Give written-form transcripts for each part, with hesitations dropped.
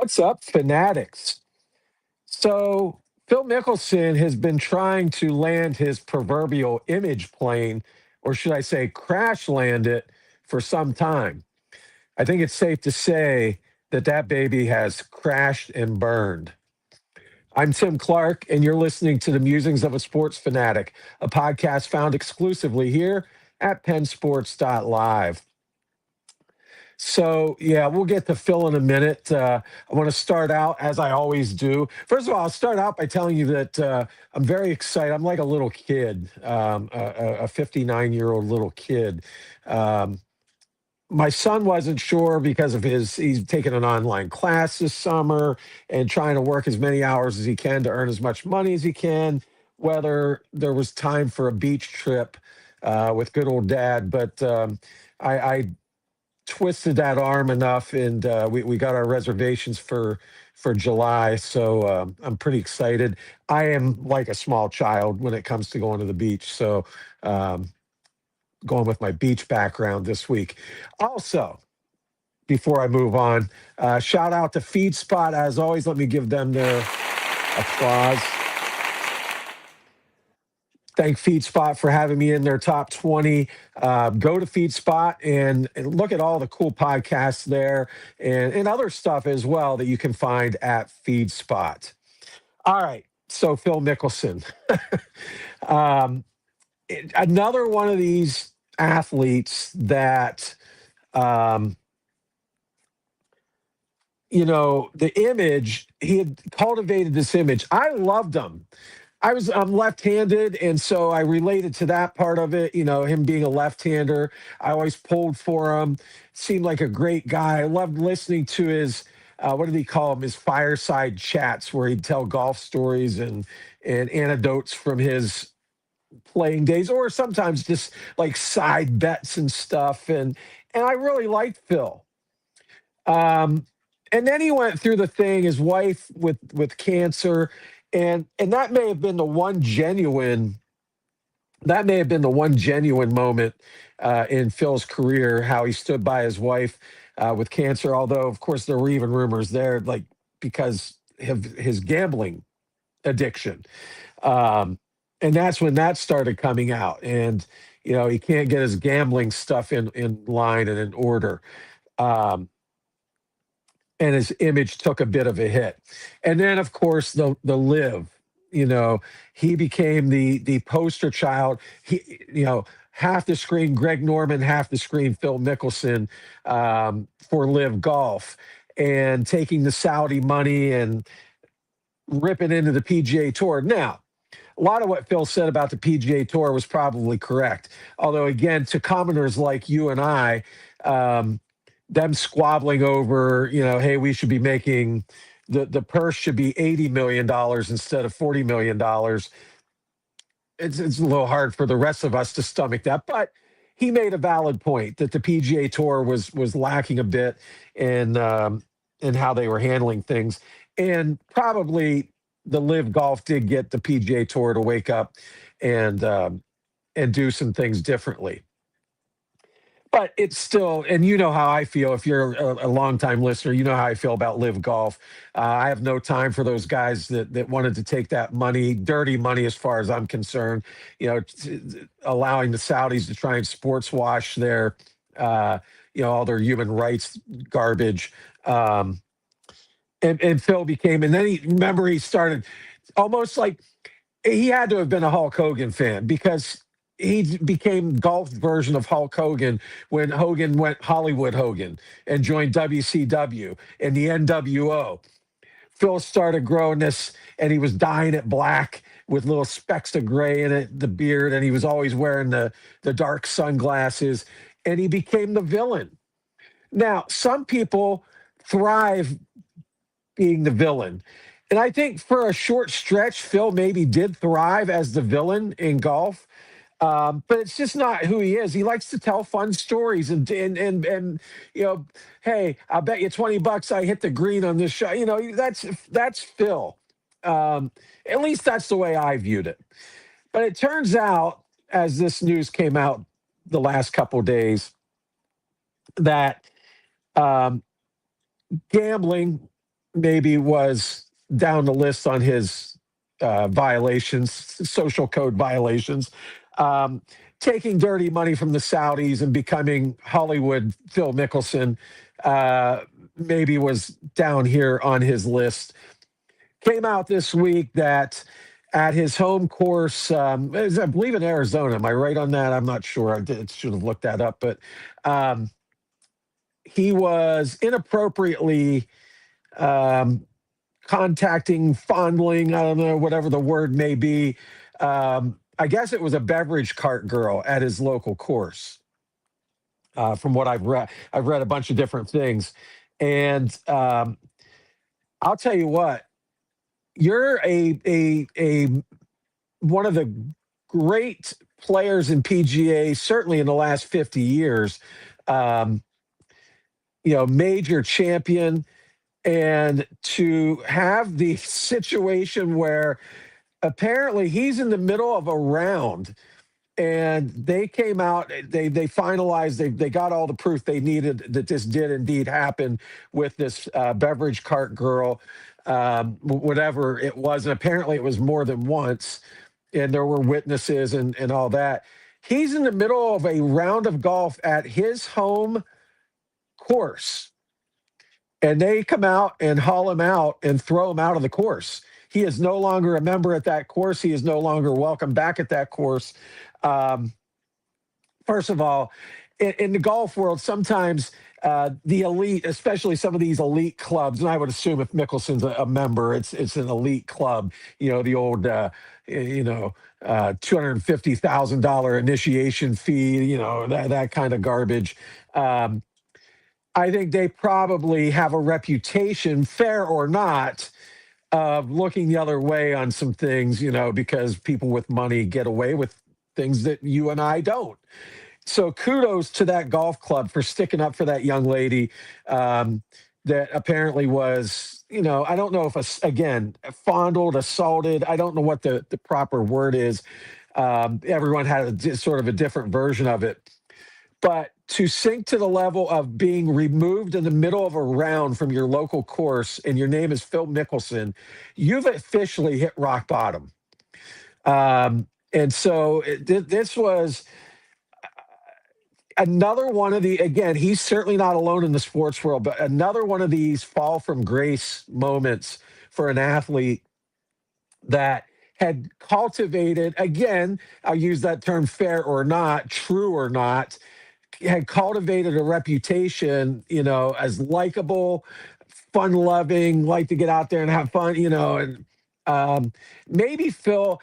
What's up, fanatics? So, Phil Mickelson has been trying to land his proverbial image plane, or should I say, crash land it for some time. I think it's safe to say that that baby has crashed and burned. I'm Tim Clark, and you're listening to the Musings of a Sports Fanatic, a podcast found exclusively here at PennSports.live. So, yeah, we'll get to Phil in a minute. I want to start out, as I always do. First of all, I'll start out by telling you that I'm very excited. I'm like a little kid, a 59-year-old little kid. Um, my son wasn't sure because of he's taking an online class this summer and trying to work as many hours as he can to earn as much money as he can, whether there was time for a beach trip with good old dad. But I twisted that arm enough, and we got our reservations for July. So I'm pretty excited. I am like a small child when it comes to going to the beach. So um, going with my beach background this week. Also, before I move on, shout out to FeedSpot. As always, let me give them their applause. Thank FeedSpot for having me in their top 20. Go to FeedSpot and look at all the cool podcasts there and other stuff as well that you can find at FeedSpot. All right. So, Phil Mickelson. um, Another one of these athletes that, um, the image, he had cultivated this image. I loved him. I'm left-handed, and so I related to that part of it. Him being a left-hander, I always pulled for him. Seemed like a great guy. I loved listening to his what did he call them? His fireside chats, where he'd tell golf stories and anecdotes from his playing days, or sometimes just like side bets and stuff. And I really liked Phil. Um, and then he went through the thing, his wife with cancer, and that may have been the one genuine moment in Phil's career, how he stood by his wife with cancer. Although, of course, there were even rumors there, like because of his gambling addiction, um, and that's when that started coming out. And he can't get his gambling stuff in line and in order. Um, and his image took a bit of a hit. And then, of course, the live, you know, he became the poster child. Half the screen Greg Norman, half the screen Phil Mickelson for live golf, and taking the Saudi money and ripping into the PGA Tour. Now, a lot of what Phil said about the PGA Tour was probably correct. Although, again, to commoners like you and I, them squabbling over, hey, we should be making the purse should be $80 million instead of $40 million. It's a little hard for the rest of us to stomach that, but he made a valid point that the PGA Tour was lacking a bit in how they were handling things, and probably the Live Golf did get the PGA Tour to wake up and do some things differently. But it's still, and you know how I feel. If you're a longtime listener, you know how I feel about Live Golf. I have no time for those guys that wanted to take that money, dirty money, as far as I'm concerned. Allowing the Saudis to try and sports wash their, all their human rights garbage. And Phil became, and then he started almost like he had to have been a Hulk Hogan fan, because he became golf version of Hulk Hogan when Hogan went Hollywood Hogan and joined WCW and the NWO. Phil started growing this, and he was dyeing it black with little specks of gray in it, the beard, and he was always wearing the dark sunglasses, and he became the villain. Now, some people thrive being the villain. And I think for a short stretch, Phil maybe did thrive as the villain in golf. But it's just not who he is. He likes to tell fun stories and hey, I'll bet you $20 I hit the green on this shot. That's Phil. At least that's the way I viewed it. But it turns out, as this news came out the last couple of days, that gambling, maybe was down the list on his violations, social code violations. Um, Taking dirty money from the Saudis and becoming Hollywood Phil Mickelson uh, maybe was down here on his list. Came out this week that at his home course, I believe in Arizona. Am I right on that? I'm not sure. Should have looked that up, but um, he was inappropriately um, contacting, fondling, I don't know, whatever the word may be. I guess it was a beverage cart girl at his local course. From what I've read a bunch of different things, and I'll tell you what, you're a one of the great players in PGA, certainly in the last 50 years. Um, Major champion, and to have the situation where apparently he's in the middle of a round and they came out, they finalized, they got all the proof they needed that this did indeed happen with this beverage cart girl, whatever it was, and apparently it was more than once, and there were witnesses and all that. He's in the middle of a round of golf at his home course, and they come out and haul him out and throw him out of the course. He is no longer a member at that course. He is no longer welcome back at that course. Um, First of all, in the golf world, sometimes the elite, especially some of these elite clubs, and I would assume if Mickelson's a member, it's an elite club. The old, $250,000 initiation fee. That kind of garbage. I think they probably have a reputation, fair or not, of looking the other way on some things, because people with money get away with things that you and I don't. So kudos to that golf club for sticking up for that young lady that apparently was, I don't know if, again, fondled, assaulted. I don't know what the proper word is. Everyone had sort of a different version of it. But to sink to the level of being removed in the middle of a round from your local course and your name is Phil Mickelson, you've officially hit rock bottom. And so this was another one of the, again, he's certainly not alone in the sports world, but another one of these fall from grace moments for an athlete that had cultivated, again, I'll use that term fair or not, true or not, had cultivated a reputation, as likable, fun loving, like to get out there and have fun, and maybe Phil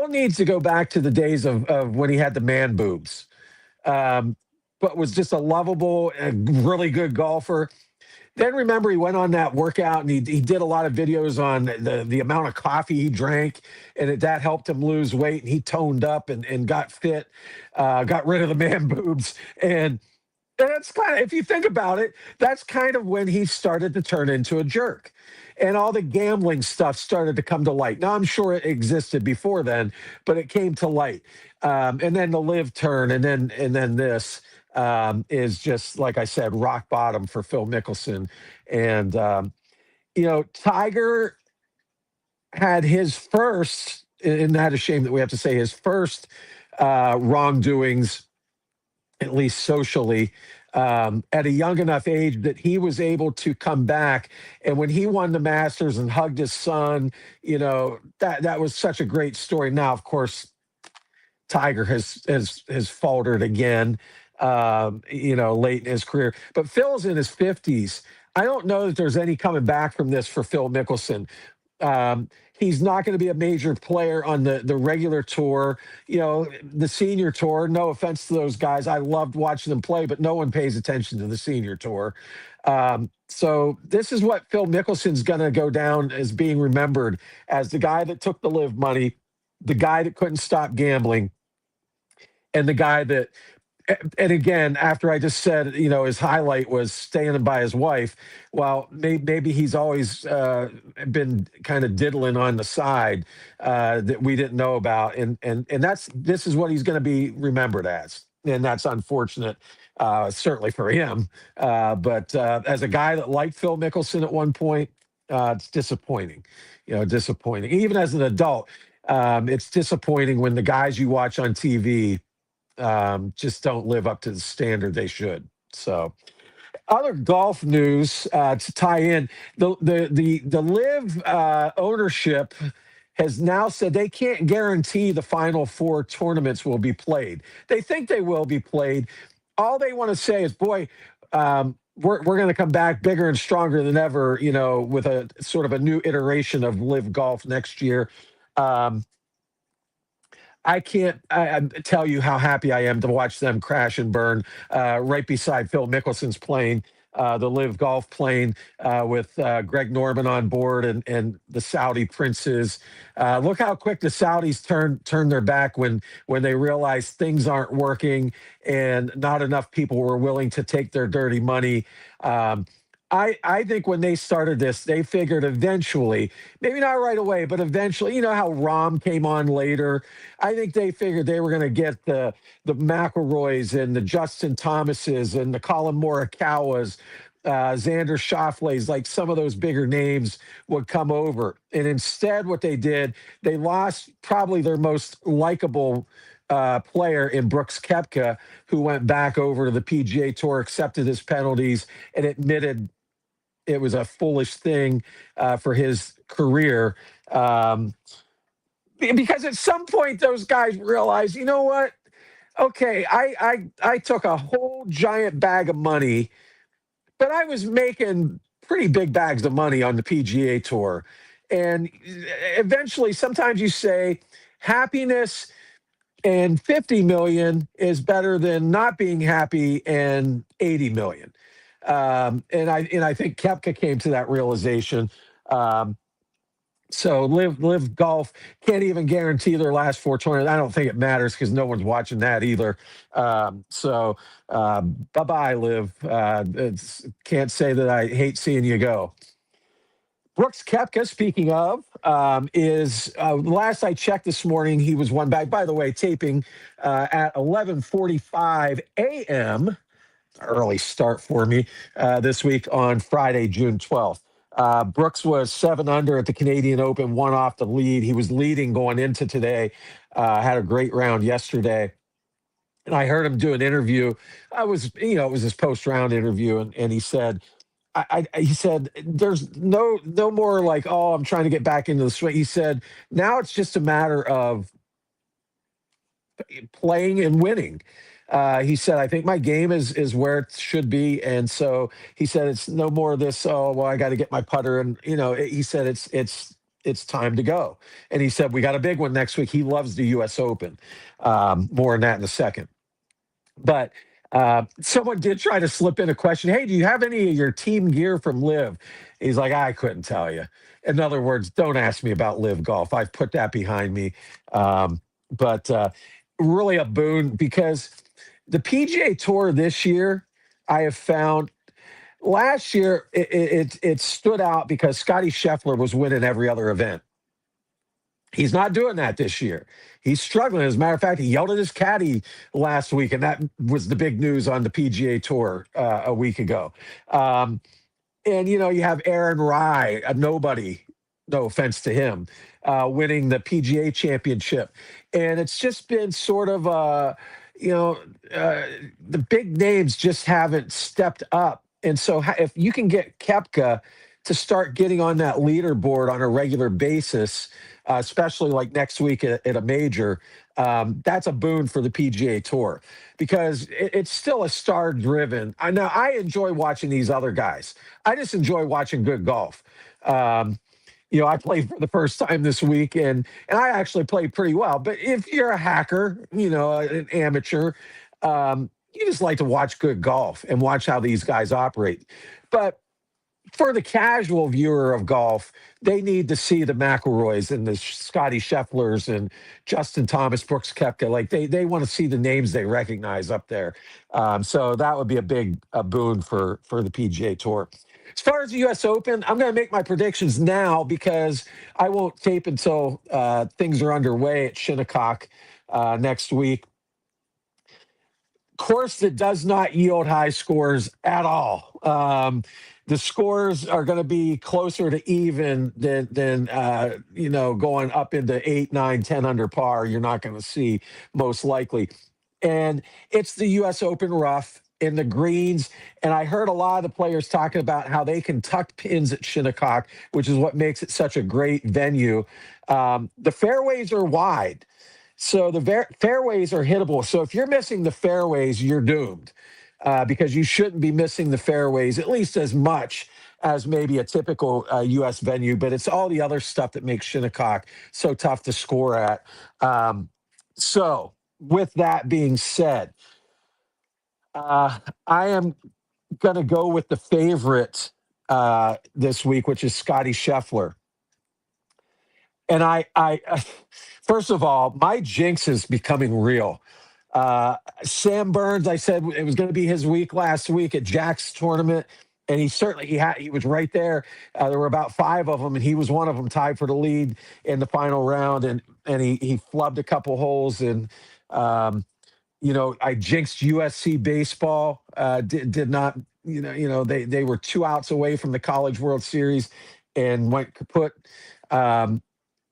needs to go back to the days of when he had the man boobs, but was just a lovable and really good golfer. Then remember, he went on that workout and he did a lot of videos on the amount of coffee he drank, and that helped him lose weight. And he toned up and got fit, got rid of the man boobs. And that's kind of, if you think about it, that's kind of when he started to turn into a jerk. And all the gambling stuff started to come to light. Now, I'm sure it existed before then, but it came to light. And then the live turn, and then this. Is just, like I said, rock bottom for Phil Mickelson. And, Tiger had his first, and not a shame that we have to say his first wrongdoings, at least socially, at a young enough age that he was able to come back. And when he won the Masters and hugged his son, that was such a great story. Now, of course, Tiger has faltered again, late in his career. But Phil's in his 50s. I don't know that there's any coming back from this for Phil Mickelson. He's not going to be a major player on the regular tour, the senior tour. No offense to those guys. I loved watching them play, but no one pays attention to the senior tour. So this is what Phil Mickelson's going to go down as being remembered as the guy that took the live money, the guy that couldn't stop gambling, and the guy that, and again, after I just said, his highlight was staying by his wife. Well, maybe he's always been kind of diddling on the side that we didn't know about, and this is what he's going to be remembered as, and that's unfortunate, certainly for him. But as a guy that liked Phil Mickelson at one point, It's disappointing, disappointing. Even as an adult, it's disappointing when the guys you watch on TV just don't live up to the standard they should. So, other golf news to tie in the live ownership has now said they can't guarantee the final four tournaments will be played. They think they will be played. All they want to say is, boy, we're going to come back bigger and stronger than ever, with a sort of a new iteration of live golf next year. um, I can't tell you how happy I am to watch them crash and burn right beside Phil Mickelson's plane, the Live Golf plane with Greg Norman on board and the Saudi princes. Look how quick the Saudis turn their back when they realize things aren't working and not enough people were willing to take their dirty money. Um, I think when they started this, they figured eventually, maybe not right away, but eventually, how Rom came on later. I think they figured they were going to get the McElroys and the Justin Thomases and the Colin Morikawas, Xander Schauffele's, like some of those bigger names would come over. And instead, what they did, they lost probably their most likable player in Brooks Koepka, who went back over to the PGA Tour, accepted his penalties, and admitted it was a foolish thing for his career. Because at some point, those guys realized, you know what? Okay, I took a whole giant bag of money, but I was making pretty big bags of money on the PGA Tour. And eventually, sometimes you say happiness and 50 million is better than not being happy and 80 million. And I think Kepka came to that realization. Um, so live golf can't even guarantee their last four tournaments. I don't think it matters because no one's watching that either. Bye bye, live. Can't say that I hate seeing you go. Brooks Koepka, speaking of, is last I checked this morning, he was one back. By the way, taping at 11:45 a.m. Early start for me this week on Friday, June 12th. Brooks was 7 under at the Canadian Open, one off the lead. He was leading going into today, had a great round yesterday. And I heard him do an interview. It was his post round interview, and he said, he said, there's no more like, oh, I'm trying to get back into the swing. He said, now it's just a matter of playing and winning. He said, I think my game is where it should be. And so he said, it's no more of this, oh, well, I got to get my putter. And, he said, it's time to go. And he said, we got a big one next week. He loves the US Open. More on that in a second. But someone did try to slip in a question. Hey, do you have any of your team gear from Live? He's like, I couldn't tell you. In other words, don't ask me about Live Golf. I've put that behind me. But really a boon because the PGA Tour this year, I have found last year it stood out because Scotty Scheffler was winning every other event. He's not doing that this year. He's struggling. As a matter of fact, he yelled at his caddy last week, and that was the big news on the PGA Tour a week ago. And you have Aaron Rai, a nobody, no offense to him, winning the PGA Championship, and it's just been sort of the big names just haven't stepped up. And so if you can get Koepka to start getting on that leaderboard on a regular basis, especially like next week at a major, that's a boon for the PGA Tour because it's still a star driven. I know I enjoy watching these other guys. I just enjoy watching good golf. I played for the first time this week and I actually played pretty well. But if you're a hacker, an amateur, you just like to watch good golf and watch how these guys operate. But for the casual viewer of golf, they need to see the McElroys and the Scotty Schefflers and Justin Thomas, Brooks Koepka. Like they want to see the names they recognize up there. So that would be a boon for the PGA Tour. As far as the U.S. Open, I'm going to make my predictions now because I won't tape until things are underway at Shinnecock next week. course that does not yield high scores at all. The scores are going to be closer to even than going up into 8, 9, 10 under par. You're not going to see most likely, and it's the U.S. Open rough in the greens. And I heard a lot of the players talking about how they can tuck pins at Shinnecock, which is what makes it such a great venue. The fairways are wide. So the fairways are hittable. So if you're missing the fairways, you're doomed because you shouldn't be missing the fairways at least as much as maybe a typical U.S. venue. But it's all the other stuff that makes Shinnecock so tough to score at. So with that being said, I am going to go with the favorite this week, which is Scotty Scheffler. And first of all, my jinx is becoming real. Sam Burns, I said it was going to be his week last week at Jack's tournament, and he was right there. There were about 5 of them, and he was one of them, tied for the lead in the final round, and he flubbed a couple holes, and I jinxed USC baseball. Did not, they were 2 outs away from the College World Series, and went kaput.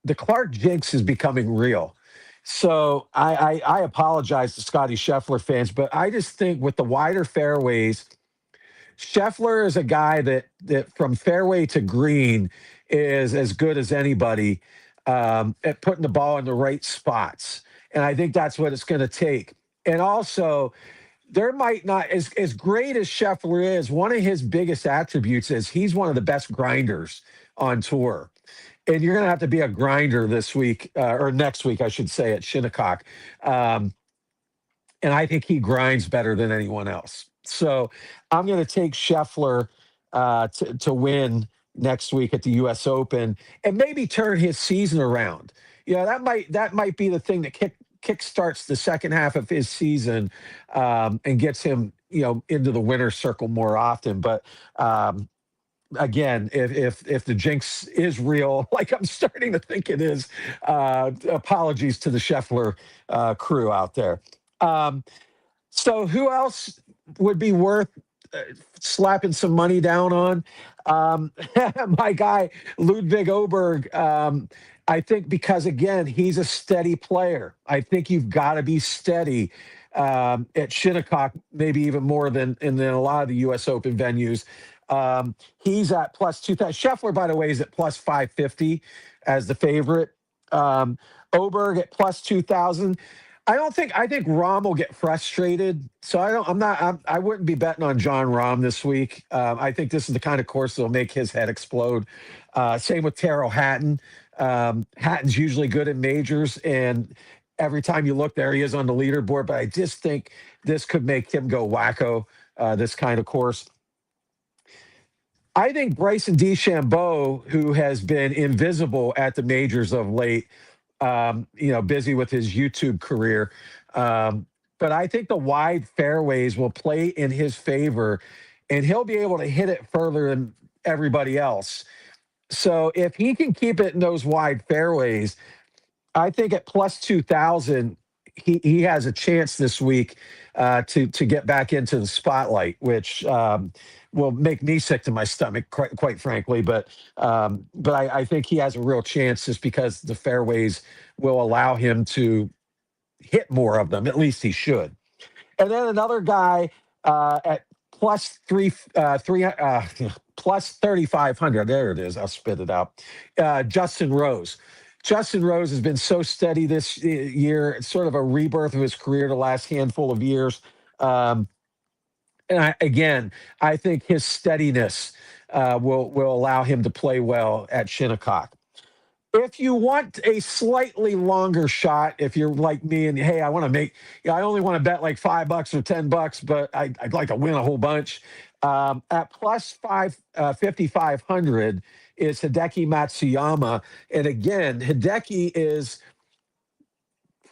The Clark jinx is becoming real. So I apologize to Scotty Scheffler fans, but I just think with the wider fairways, Scheffler is a guy that from fairway to green is as good as anybody at putting the ball in the right spots. And I think that's what it's going to take. And also, there might not, as great as Scheffler is, one of his biggest attributes is he's one of the best grinders on tour. And you're going to have to be a grinder this week, or next week, I should say, at Shinnecock. And I think he grinds better than anyone else. So I'm going to take Scheffler to win next week at the U.S. Open and maybe turn his season around. That might be the thing that kickstarts the second half of his season and gets him, into the winner's circle more often. But again, if the jinx is real, like I'm starting to think it is, apologies to the Scheffler crew out there. So who else would be worth slapping some money down on? My guy, Ludwig Oberg. I think because, again, he's a steady player. I think you've got to be steady at Shinnecock, maybe even more than a lot of the U.S. Open venues. He's at plus 2,000. Scheffler, by the way, is at plus 550 as the favorite. Oberg at plus 2,000. I think Rahm will get frustrated. So I wouldn't be betting on John Rahm this week. I think this is the kind of course that'll make his head explode. Same with Tyrrell Hatton. Hatton's usually good in majors, and every time you look, there he is on the leaderboard. But I just think this could make him go wacko, this kind of course. I think Bryson DeChambeau, who has been invisible at the majors of late, busy with his YouTube career. But I think the wide fairways will play in his favor, and he'll be able to hit it further than everybody else. So if he can keep it in those wide fairways, I think at plus 2,000, he has a chance this week to get back into the spotlight, which will make me sick to my stomach, quite frankly. But I think he has a real chance just because the fairways will allow him to hit more of them. At least he should. And then another guy at plus plus 3,500. There it is. I'll spit it out. Justin Rose. Justin Rose has been so steady this year. It's sort of a rebirth of his career the last handful of years. And I think his steadiness will allow him to play well at Shinnecock. If you want a slightly longer shot, if you're like me and, hey, I want to I only want to bet like $5 or $10, but I'd like to win a whole bunch. At plus 5,500 is Hideki Matsuyama. And again, Hideki is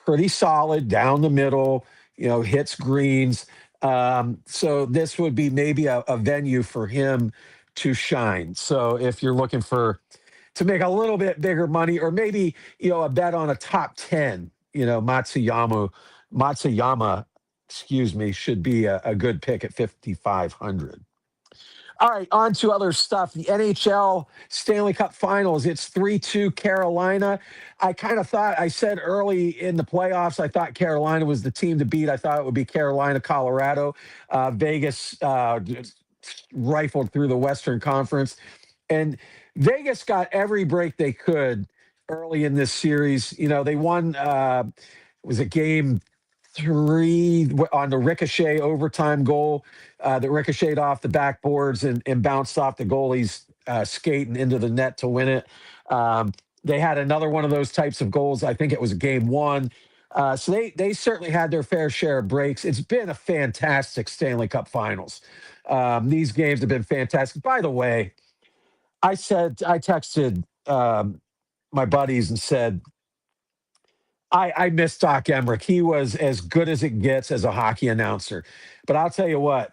pretty solid down the middle, hits greens. So this would be maybe a venue for him to shine. So if you're looking to make a little bit bigger money, or maybe, a bet on a top 10, Matsuyama, excuse me, should be a good pick at 5,500. All right, on to other stuff. The NHL Stanley Cup Finals. It's 3-2 Carolina. I kind of thought, I said early in the playoffs, I thought Carolina was the team to beat. I thought it would be Carolina, Colorado. Vegas just rifled through the Western Conference. And Vegas got every break they could early in this series. You know, they won, was it game three on the ricochet overtime goal that ricocheted off the backboards and bounced off the goalie's skate and into the net to win it. They had another one of those types of goals. I think it was game one. So they certainly had their fair share of breaks. It's been a fantastic Stanley Cup Finals. These games have been fantastic. By the way, I texted my buddies and said, I miss Doc Emmerich. He was as good as it gets as a hockey announcer. But I'll tell you what,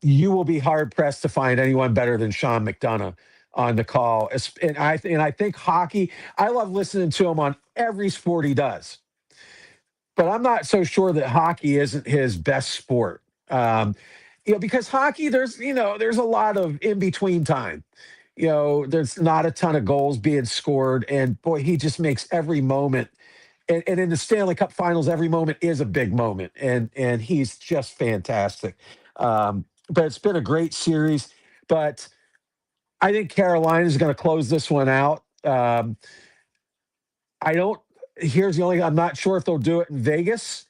you will be hard pressed to find anyone better than Sean McDonough on the call. And I think hockey. I love listening to him on every sport he does, but I'm not so sure that hockey isn't his best sport. Because hockey, there's a lot of in between time. There's not a ton of goals being scored, and boy, he just makes every moment. And in the Stanley Cup Finals, every moment is a big moment, and he's just fantastic. But it's been a great series. But I think Carolina is going to close this one out. I don't. Here's the only. I'm not sure if they'll do it in Vegas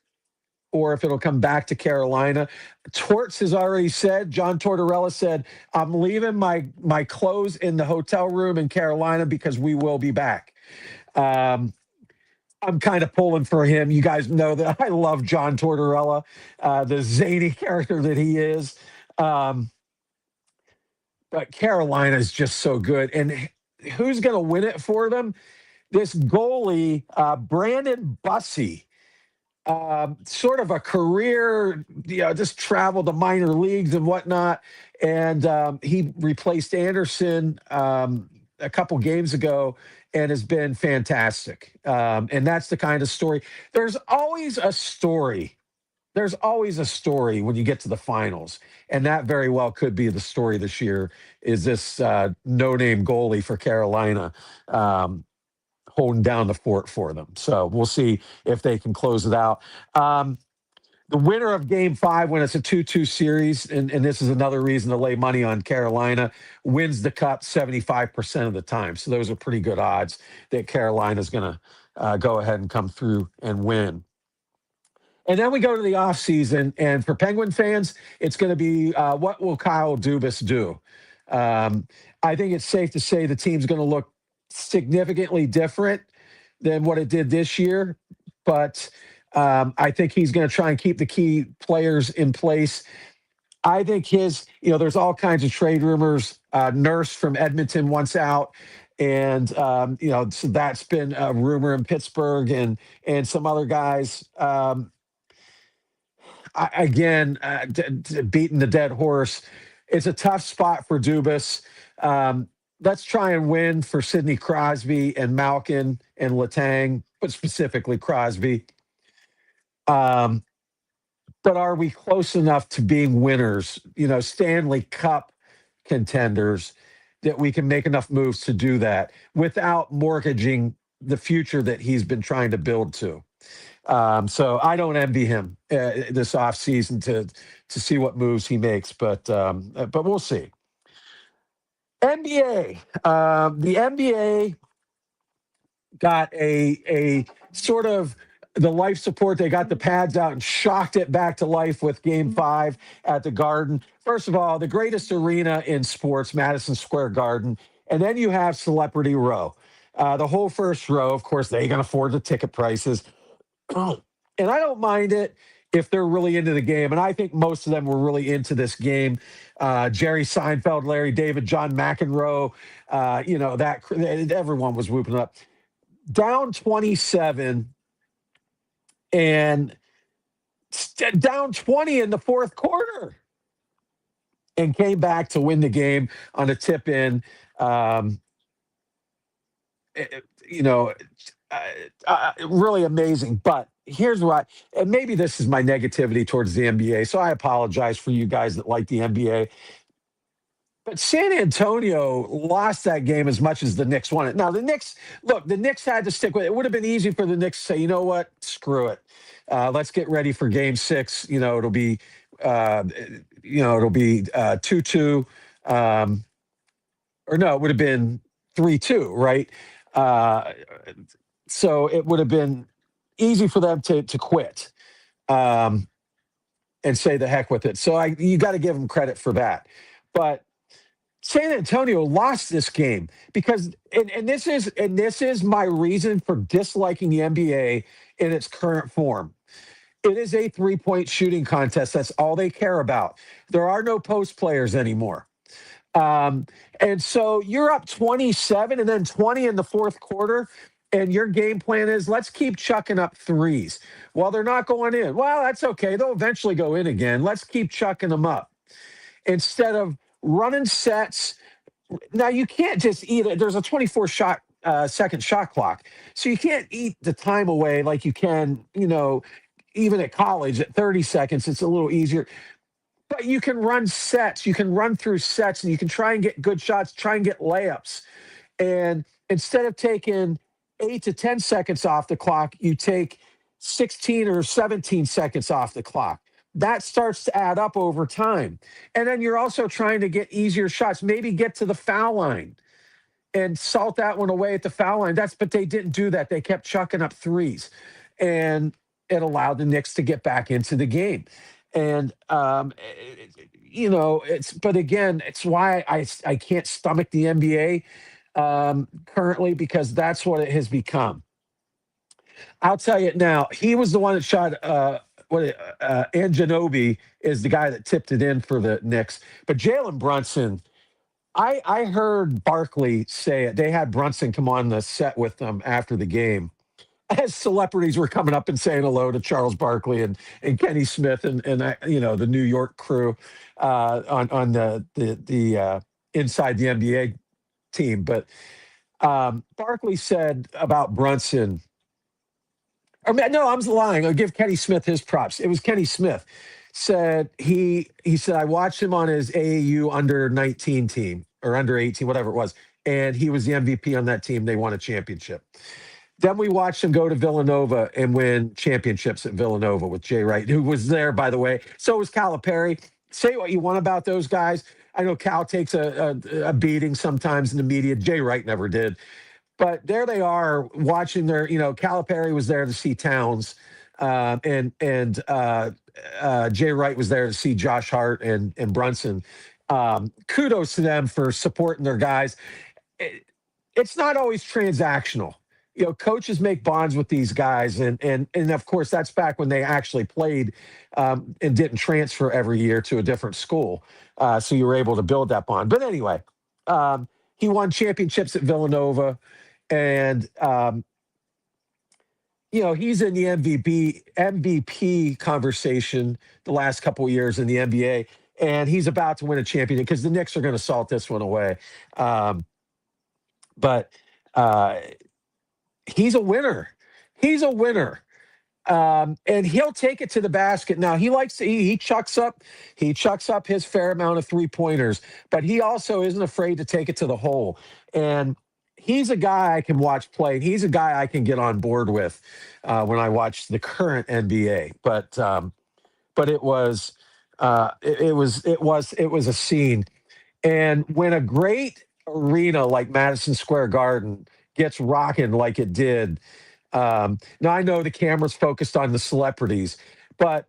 or if it'll come back to Carolina. Torts has already said. John Tortorella said, "I'm leaving my clothes in the hotel room in Carolina because we will be back." I'm kind of pulling for him. You guys know that I love John Tortorella, the zany character that he is. But Carolina is just so good. And who's going to win it for them? This goalie, Brandon Bussey, sort of a career, just traveled the minor leagues and whatnot. And he replaced Anderson a couple games ago and has been fantastic. And that's the kind of story. There's always a story. There's always a story when you get to the finals. And that very well could be the story this year is this no-name goalie for Carolina holding down the fort for them. So we'll see if they can close it out. The winner of game 5, when it's a 2-2 series, and this is another reason to lay money on Carolina, wins the cup 75% of the time. So those are pretty good odds that Carolina's going to go ahead and come through and win. And then we go to the offseason, and for Penguin fans, it's going to be what will Kyle Dubas do? I think it's safe to say the team's going to look significantly different than what it did this year, but I think he's going to try and keep the key players in place. I think there's all kinds of trade rumors. Nurse from Edmonton wants out. And, so that's been a rumor in Pittsburgh and some other guys. Beating the dead horse. It's a tough spot for Dubas. Let's try and win for Sidney Crosby and Malkin and Letang, but specifically Crosby. But are we close enough to being winners, Stanley Cup contenders, that we can make enough moves to do that without mortgaging the future that he's been trying to build to? So I don't envy him this offseason to see what moves he makes, but we'll see. NBA, the NBA got a sort of the life support. They got the pads out and shocked it back to life with Game 5 at the Garden. First of all, the greatest arena in sports, Madison Square Garden, and then you have Celebrity Row. The whole first row, of course, they can afford the ticket prices. And I don't mind it if they're really into the game. And I think most of them were really into this game. Jerry Seinfeld, Larry David, John McEnroe, everyone was whooping up. Down 27 and down 20 in the fourth quarter and came back to win the game on a tip in. really amazing. But here's what, and maybe this is my negativity towards the NBA. So I apologize for you guys that like the NBA. But San Antonio lost that game as much as the Knicks won it. Now, the Knicks, look, the Knicks had to stick with it. It would have been easy for the Knicks to say, you know what, screw it. Let's get ready for game six. Uh, it'll be 2-2. Um, or no, it would have been 3-2, right? Uh, so it would have been easy for them to quit um, and say the heck with it. So you got to give them credit for that. But San Antonio lost this game because, and this is my reason for disliking the NBA in its current form. It is a 3-point shooting contest. That's all they care about. There are no post players anymore. Um, and so you're up 27 and then 20 in the fourth quarter. And your game plan is let's keep chucking up threes. Well, they're not going in. Well, that's okay. They'll eventually go in again. Let's keep chucking them up instead of running sets. Now you can't just eat it. There's a 24 second shot clock, so you can't eat the time away like you can, even at college at 30 seconds. It's a little easier, but you can run sets. You can run through sets, and you can try and get good shots. Try and get layups, and instead of taking 8 to 10 seconds off the clock, you take 16 or 17 seconds off the clock. That starts to add up over time. And then you're also trying to get easier shots, maybe get to the foul line and salt that one away at the foul line. But they didn't do that. They kept chucking up threes. And it allowed the Knicks to get back into the game. And but again, it's why I can't stomach the NBA currently, because that's what it has become. I'll tell you now, he was the one that shot Anjanobi is the guy that tipped it in for the Knicks. But Jalen Brunson, I heard Barkley say it. They had Brunson come on the set with them after the game, as celebrities were coming up and saying hello to Charles Barkley and Kenny Smith and the New York crew on the inside the NBA team. But Barkley said about Brunson. No, I'm lying. I'll give Kenny Smith his props. It was Kenny Smith said he said I watched him on his AAU under 19 team or under 18, whatever it was, and he was the MVP on that team. They won a championship. Then we watched him go to Villanova and win championships at Villanova with Jay Wright, who was there, by the way. So was Calipari. Say what you want about those guys. I know Cal takes a beating sometimes in the media. Jay Wright never did. But there they are watching their, Calipari was there to see Towns, and Jay Wright was there to see Josh Hart and Brunson. Kudos to them for supporting their guys. It's not always transactional. Coaches make bonds with these guys, and of course that's back when they actually played and didn't transfer every year to a different school, so you were able to build that bond. But anyway, he won championships at Villanova. And he's in the MVP conversation the last couple of years in the NBA, and he's about to win a championship because the Knicks are going to salt this one away. But he's a winner. He's a winner. And he'll take it to the basket. Now he chucks up his fair amount of 3-pointers, but he also isn't afraid to take it to the hole. And he's a guy I can watch play. And he's a guy I can get on board with when I watch the current NBA. But it was a scene. And when a great arena like Madison Square Garden gets rocking like it did, now I know the camera's focused on the celebrities, but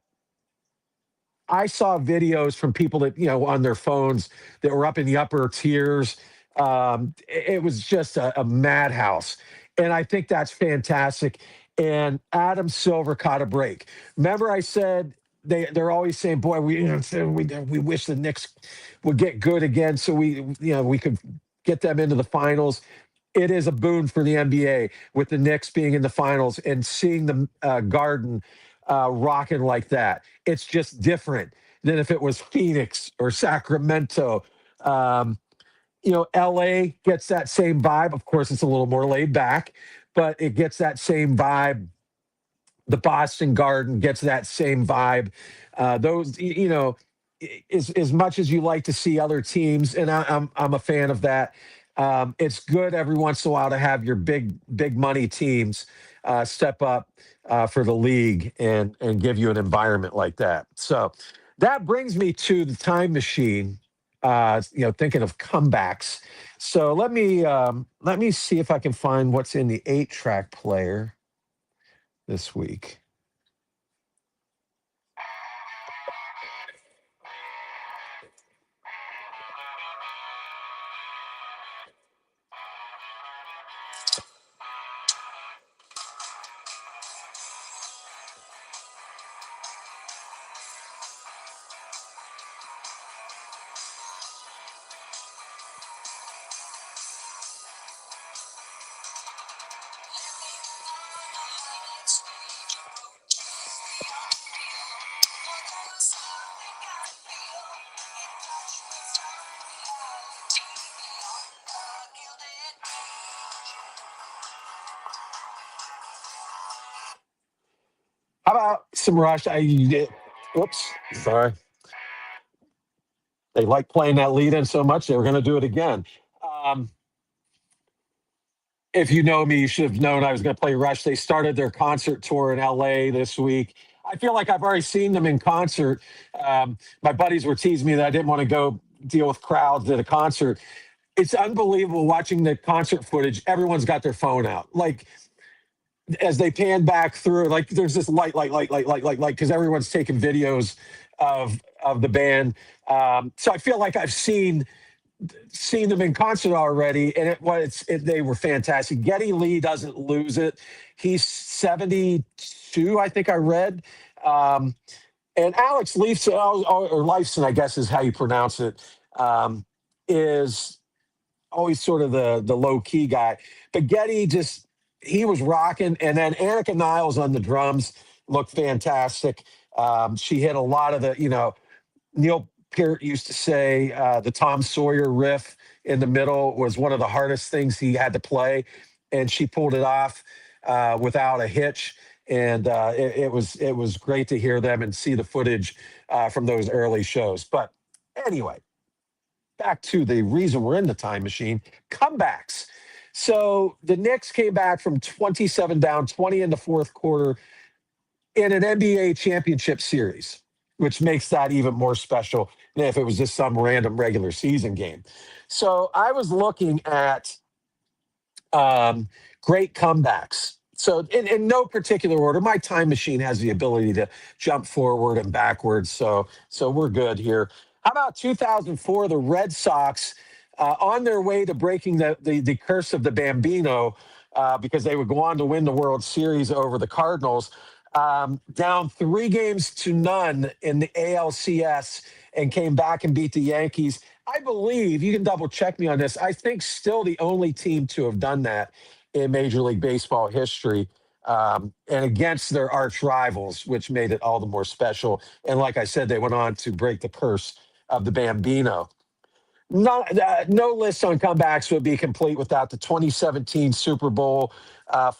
I saw videos from people that, on their phones that were up in the upper tiers. It was just a madhouse. And I think that's fantastic. And Adam Silver caught a break. Remember I said they're always saying, boy, we wish the Knicks would get good again so we could get them into the finals. It is a boon for the NBA with the Knicks being in the finals and seeing the Garden rocking like that. It's just different than if it was Phoenix or Sacramento. LA gets that same vibe. Of course, it's a little more laid back, but it gets that same vibe. The Boston Garden gets that same vibe. As much as you like to see other teams, and I'm a fan of that. It's good every once in a while to have your big money teams step up for the league and give you an environment like that. So that brings me to the time machine. Thinking of comebacks. So let me see if I can find what's in the 8-track player this week. How about some Rush? Oops, sorry. They like playing that lead in so much, they were going to do it again. Um, if you know me, you should have known I was going to play Rush. They started their concert tour in LA this week. I feel like I've already seen them in concert. My buddies were teasing me that I didn't want to go deal with crowds at a concert. It's unbelievable watching the concert footage. Everyone's got their phone out. Like as they pan back through, like there's this light, because everyone's taking videos of the band. So I feel like I've seen them in concert already, and they were fantastic. Geddy Lee doesn't lose it. He's 72, I think I read. And Alex Leifson, or Leifson, I guess is how you pronounce it, is always sort of the low key guy. But Getty he was rocking, and then Annika Niles on the drums looked fantastic. She hit a lot of Neil Peart used to say the Tom Sawyer riff in the middle was one of the hardest things he had to play, and she pulled it off without a hitch. And it was great to hear them and see the footage from those early shows. But anyway, back to the reason we're in the time machine: comebacks. So the Knicks came back from 27 down, 20 in the fourth quarter in an NBA championship series, which makes that even more special than if it was just some random regular season game. So I was looking at great comebacks. So in no particular order, my time machine has the ability to jump forward and backwards. So we're good here. How about 2004? The Red Sox on their way to breaking the curse of the Bambino because they would go on to win the World Series over the Cardinals, down 3-0 in the ALCS, and came back and beat the Yankees. I believe, you can double check me on this, I think still the only team to have done that in Major League Baseball history, and against their arch rivals, which made it all the more special. And like I said, they went on to break the curse of the Bambino. No list on comebacks would be complete without the 2017 Super Bowl.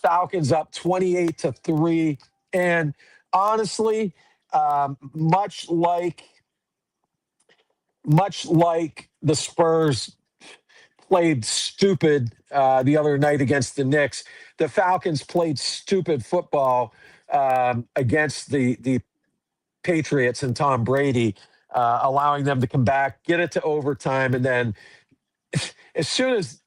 Falcons up 28-3. And honestly, much like the Spurs played stupid the other night against the Knicks, the Falcons played stupid football against the Patriots and Tom Brady, allowing them to come back, get it to overtime, and then as soon as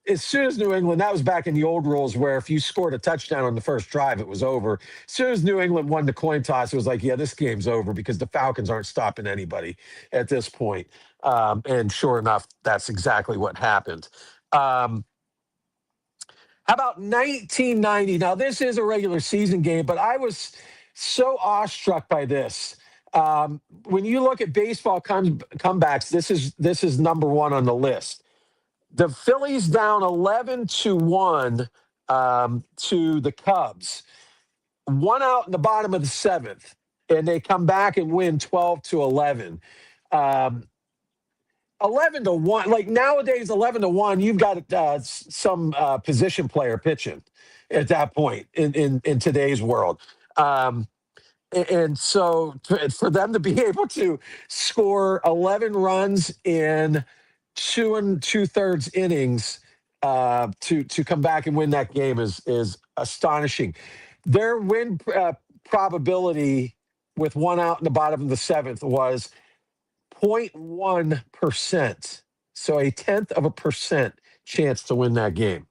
New England, that was back in the old rules where if you scored a touchdown on the first drive, it was over. As soon as New England won the coin toss, it was like, yeah, this game's over because the Falcons aren't stopping anybody at this point. And sure enough, that's exactly what happened. How about 1990? Now, this is a regular season game, but I was so awestruck by this. When you look at baseball comebacks, this is number one on the list. The Phillies down 11-1 to the Cubs, one out in the bottom of the seventh, and they come back and win 12-11. 11-1, like nowadays, 11-1, you've got some position player pitching. at that point in today's world. Um, and so for them to be able to score 11 runs in 2 2/3 innings to come back and win that game is astonishing. Their win probability with one out in the bottom of the seventh was 0.1%. So a tenth of a percent chance to win that game.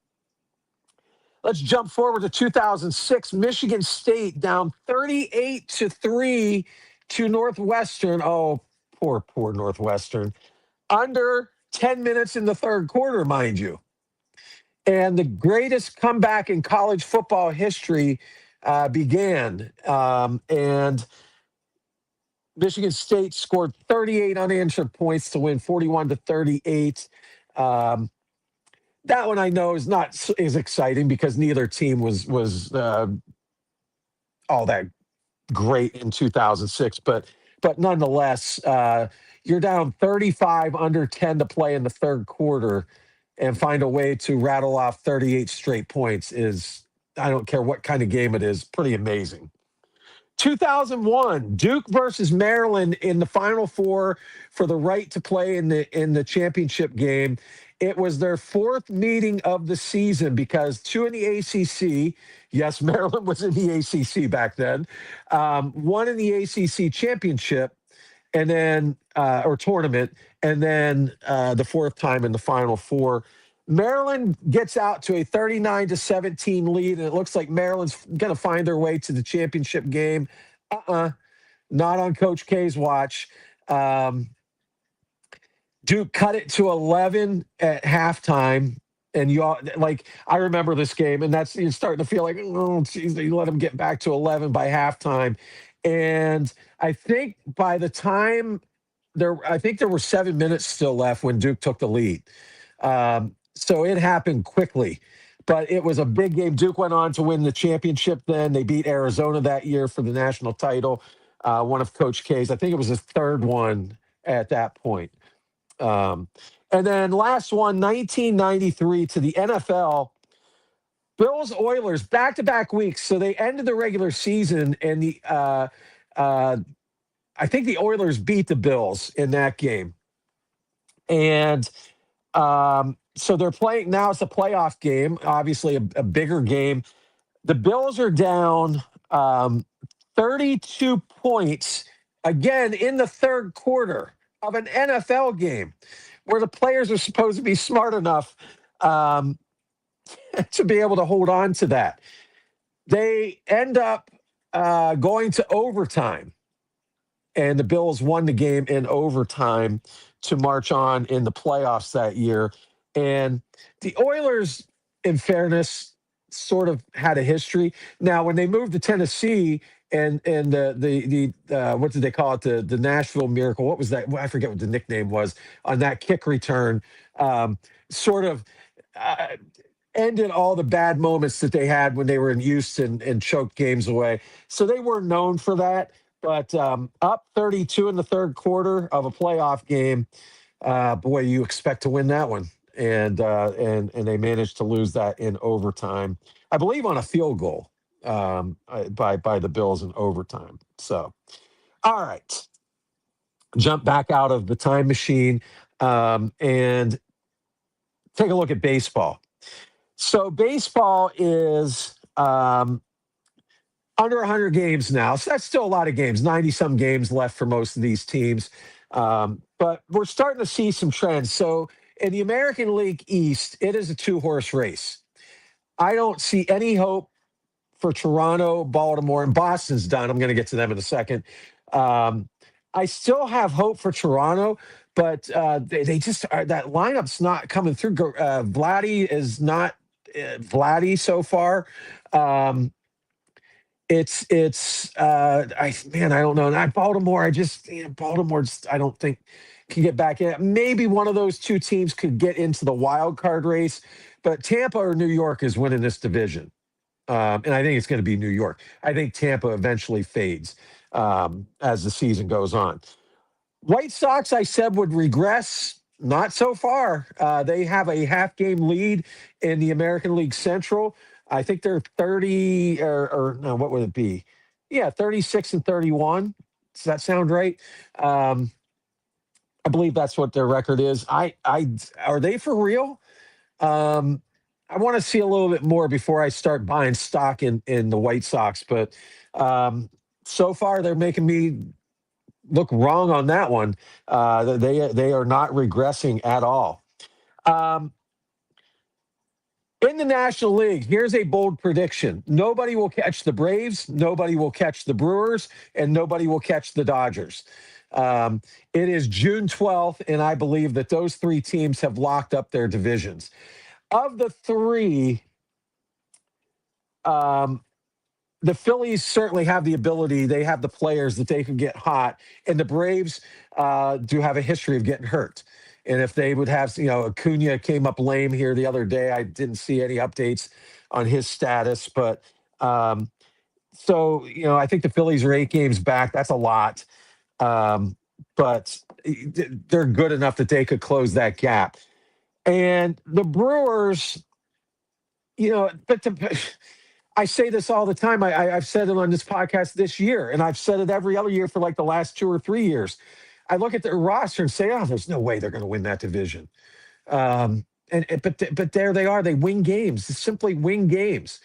Let's jump forward to 2006. Michigan State down 38-3 to Northwestern. Oh, poor Northwestern. Under 10 minutes in the third quarter, mind you. And the greatest comeback in college football history began. And Michigan State scored 38 unanswered points to win 41-38. That one I know is not as exciting because neither team was all that great in 2006, but nonetheless, you're down 35 under 10 to play in the third quarter, and find a way to rattle off 38 straight points is, I don't care what kind of game it is, pretty amazing. 2001, Duke versus Maryland in the Final Four for the right to play in the championship game. It was their fourth meeting of the season because two in the ACC. Yes, Maryland was in the ACC back then. One in the ACC championship, and then or tournament, and then the fourth time in the Final Four. Maryland gets out to a 39-17 lead, and it looks like Maryland's going to find their way to the championship game. Not on Coach K's watch. Duke cut it to 11 at halftime, and I remember this game, and you're starting to feel like, oh, geez, you let them get back to 11 by halftime, and I think by the time I think there were 7 minutes still left when Duke took the lead. So it happened quickly, but it was a big game. Duke went on to win the championship then. They beat Arizona that year for the national title, one of Coach K's. I think it was his third one at that point. And then last one, 1993 to the NFL. Bills Oilers back-to-back weeks. So they ended the regular season, and I think the Oilers beat the Bills in that game. And so they're playing now. It's a playoff game, obviously a bigger game. The Bills are down 32 points again in the third quarter of an NFL game where the players are supposed to be smart enough to be able to hold on to that. They end up going to overtime, and the Bills won the game in overtime to march on in the playoffs that year. And the Oilers, in fairness, sort of had a history. Now, when they moved to Tennessee and the what did they call it? The Nashville Miracle. What was that? Well, I forget what the nickname was on that kick return. Sort of ended all the bad moments that they had when they were in Houston and choked games away. So they were known for that. But up 32 in the third quarter of a playoff game, boy, you expect to win that one, and they managed to lose that in overtime, I believe, on a field goal by the Bills in overtime. So, all right, jump back out of the time machine and take a look at baseball. So baseball is under 100 games now. So that's still a lot of games, 90-some games left for most of these teams. But we're starting to see some trends. So in the American League East, it is a two-horse race. I don't see any hope for Toronto, Baltimore, and Boston's done. I'm going to get to them in a second. I still have hope for Toronto, but they just are, that lineup's not coming through. Vladdy is not Vladdy so far. I don't know. Not Baltimore. Baltimore just, I don't think can get back in. Maybe one of those two teams could get into the wild card race, but Tampa or New York is winning this division. And I think it's going to be New York. I think Tampa eventually fades as the season goes on. White Sox, I said, would regress. Not so far. They have a half-game lead in the American League Central. I think they're 30 or no, what would it be? Yeah, 36-31. Does that sound right? Um, I believe that's what their record is. I are they for real? Um, I want to see a little bit more before I start buying stock in the White Sox, but um, so far they're making me look wrong on that one. They are not regressing at all. Um, in the National League, here's a bold prediction: nobody will catch the Braves, nobody will catch the Brewers, and nobody will catch the Dodgers. Um, it is June 12th, and I believe that those three teams have locked up their divisions. Of the three, um, the Phillies certainly have the ability. They have the players that they can get hot, and the Braves do have a history of getting hurt. And if they would have, Acuna came up lame here the other day. I didn't see any updates on his status, but um, so I think the Phillies are 8 games back. That's a lot, um, but they're good enough that they could close that gap. And the Brewers, but I say this all the time. I've said it on this podcast this year, and I've said it every other year for like the last 2 or 3 years. I look at their roster and say, "Oh, there's no way they're going to win that division." But there they are. They win games. They simply win games,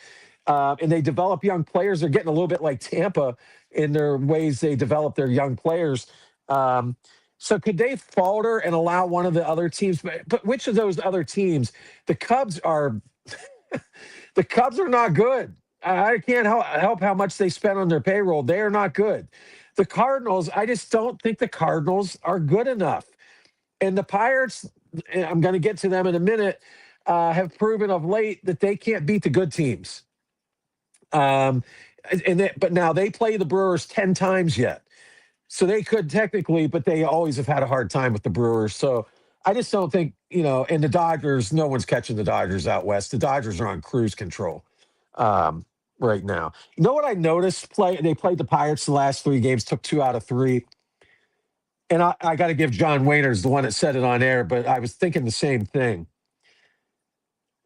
and they develop young players. They're getting a little bit like Tampa in their ways they develop their young players. Um, so could they falter and allow one of the other teams? But which of those other teams? The Cubs are the Cubs are not good. I can't help how much they spend on their payroll. They are not good. The Cardinals, I just don't think the Cardinals are good enough. And the Pirates, I'm going to get to them in a minute, have proven of late that they can't beat the good teams. But now they play the Brewers 10 times yet. So they could technically, but they always have had a hard time with the Brewers. So I just don't think, and the Dodgers, no one's catching the Dodgers out west. The Dodgers are on cruise control right now. You know what I noticed? They played the Pirates the last 3 games, took 2 out of 3. And I got to give John Wainers the one that said it on air, but I was thinking the same thing.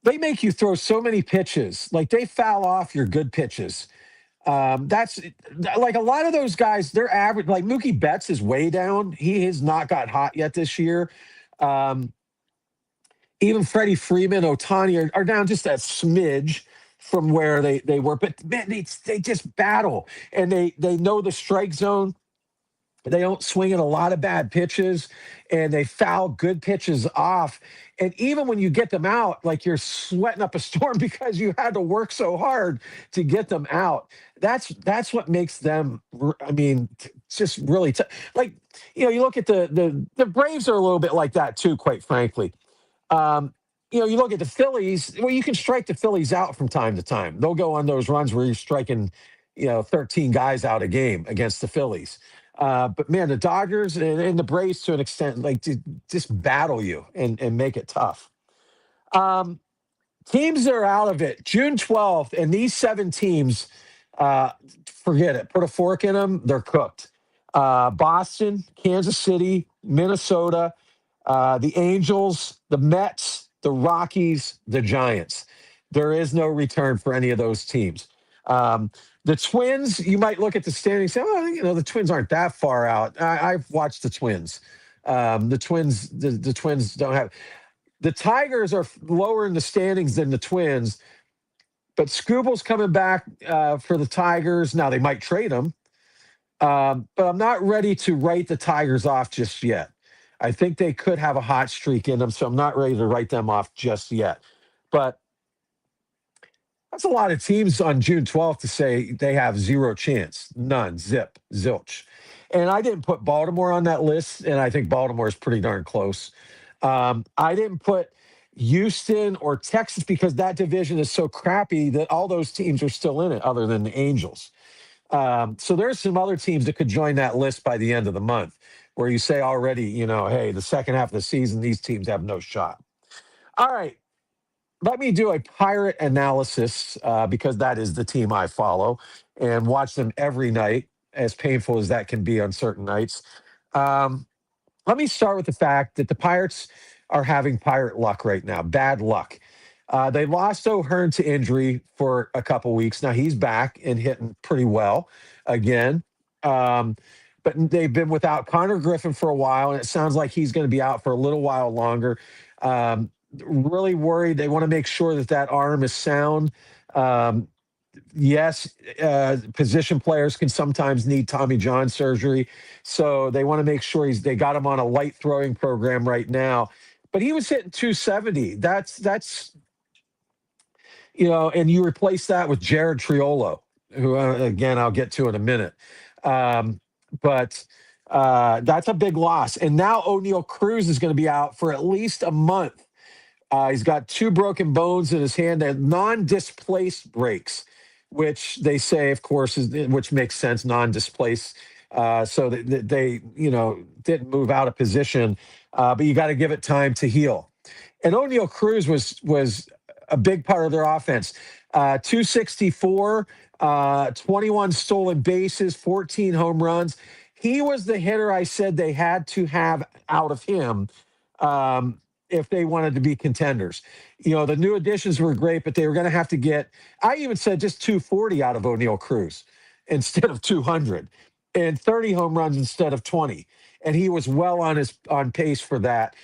They make you throw so many pitches. Like they foul off your good pitches. That's like a lot of those guys, they're average. Like Mookie Betts is way down. He has not got hot yet this year. Um, Even Freddie Freeman, Otani are down just that smidge from where they were. But man, they just battle and they know the strike zone. They don't swing at a lot of bad pitches and they foul good pitches off. And even when you get them out, like you're sweating up a storm because you had to work so hard to get them out. That's what makes them, I mean, just really tough. Like, you look at the Braves are a little bit like that too, quite frankly. Um, you look at the Phillies. Well, you can strike the Phillies out from time to time. They'll go on those runs where you're striking, 13 guys out a game against the Phillies. But man, the Dodgers and the Braves to an extent, like to just battle you and make it tough. Um, Teams that are out of it, June 12th, and these 7 teams, uh, forget it. Put a fork in them, they're cooked. Boston, Kansas City, Minnesota, the Angels, the Mets, the Rockies, the Giants. There is no return for any of those teams. The Twins, you might look at the standings and say, the Twins aren't that far out. I've watched the Twins. The Twins don't have. The Tigers are lower in the standings than the Twins, but Scooble's coming back for the Tigers. Now they might trade him, but I'm not ready to write the Tigers off just yet. I think they could have a hot streak in them, so I'm not ready to write them off just yet. But that's a lot of teams on June 12th to say they have zero chance. None. Zip. Zilch. And I didn't put Baltimore on that list, and I think Baltimore is pretty darn close. I didn't put Houston or Texas because that division is so crappy that all those teams are still in it other than the Angels. So there's some other teams that could join that list by the end of the month where you say already, hey, the second half of the season, these teams have no shot. All right. Let me do a Pirate analysis because that is the team I follow and watch them every night, as painful as that can be on certain nights. Let me start with the fact that the Pirates are having pirate luck right now, bad luck. They lost O'Hearn to injury for a couple weeks. Now he's back and hitting pretty well again. Um, but they've been without Connor Griffin for a while, and it sounds like he's going to be out for a little while longer. Um, really worried. They want to make sure that that arm is sound. Um, yes, position players can sometimes need Tommy John surgery, so they want to make sure they got him on a light throwing program right now. But he was hitting 270. That's and you replace that with Jared Triolo, who again I'll get to in a minute. Um, but that's a big loss. And now O'Neal Cruz is going to be out for at least a month. He's got two broken bones in his hand and non-displaced breaks, which they say, of course, which makes sense, non-displaced. So that they, didn't move out of position, but you got to give it time to heal. And O'Neal Cruz was a big part of their offense. 264, 21 stolen bases, 14 home runs. He was the hitter I said they had to have out of him if they wanted to be contenders. The new additions were great, but they were going to have to get, I even said just 240 out of O'Neal Cruz instead of 200 and 30 home runs instead of 20. And he was well on pace for that.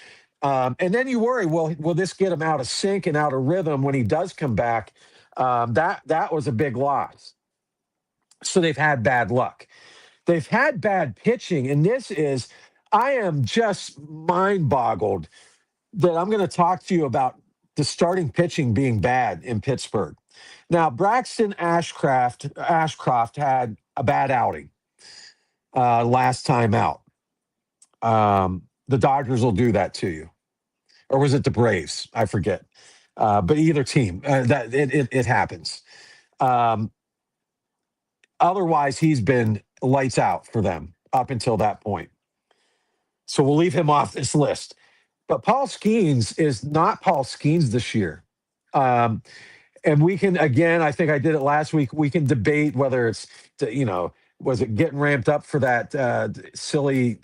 And then you worry, will this get him out of sync and out of rhythm when he does come back? That was a big loss. So they've had bad luck. They've had bad pitching, and I am just mind-boggled that I'm going to talk to you about the starting pitching being bad in Pittsburgh. Now, Braxton Ashcroft had a bad outing last time out. The Dodgers will do that to you. Or was it the Braves? I forget. But either team, that it happens. Otherwise, he's been lights out for them up until that point. So we'll leave him off this list. But Paul Skeens is not Paul Skeens this year. And we can, again, I think I did it last week, we can debate whether it's, was it getting ramped up for that silly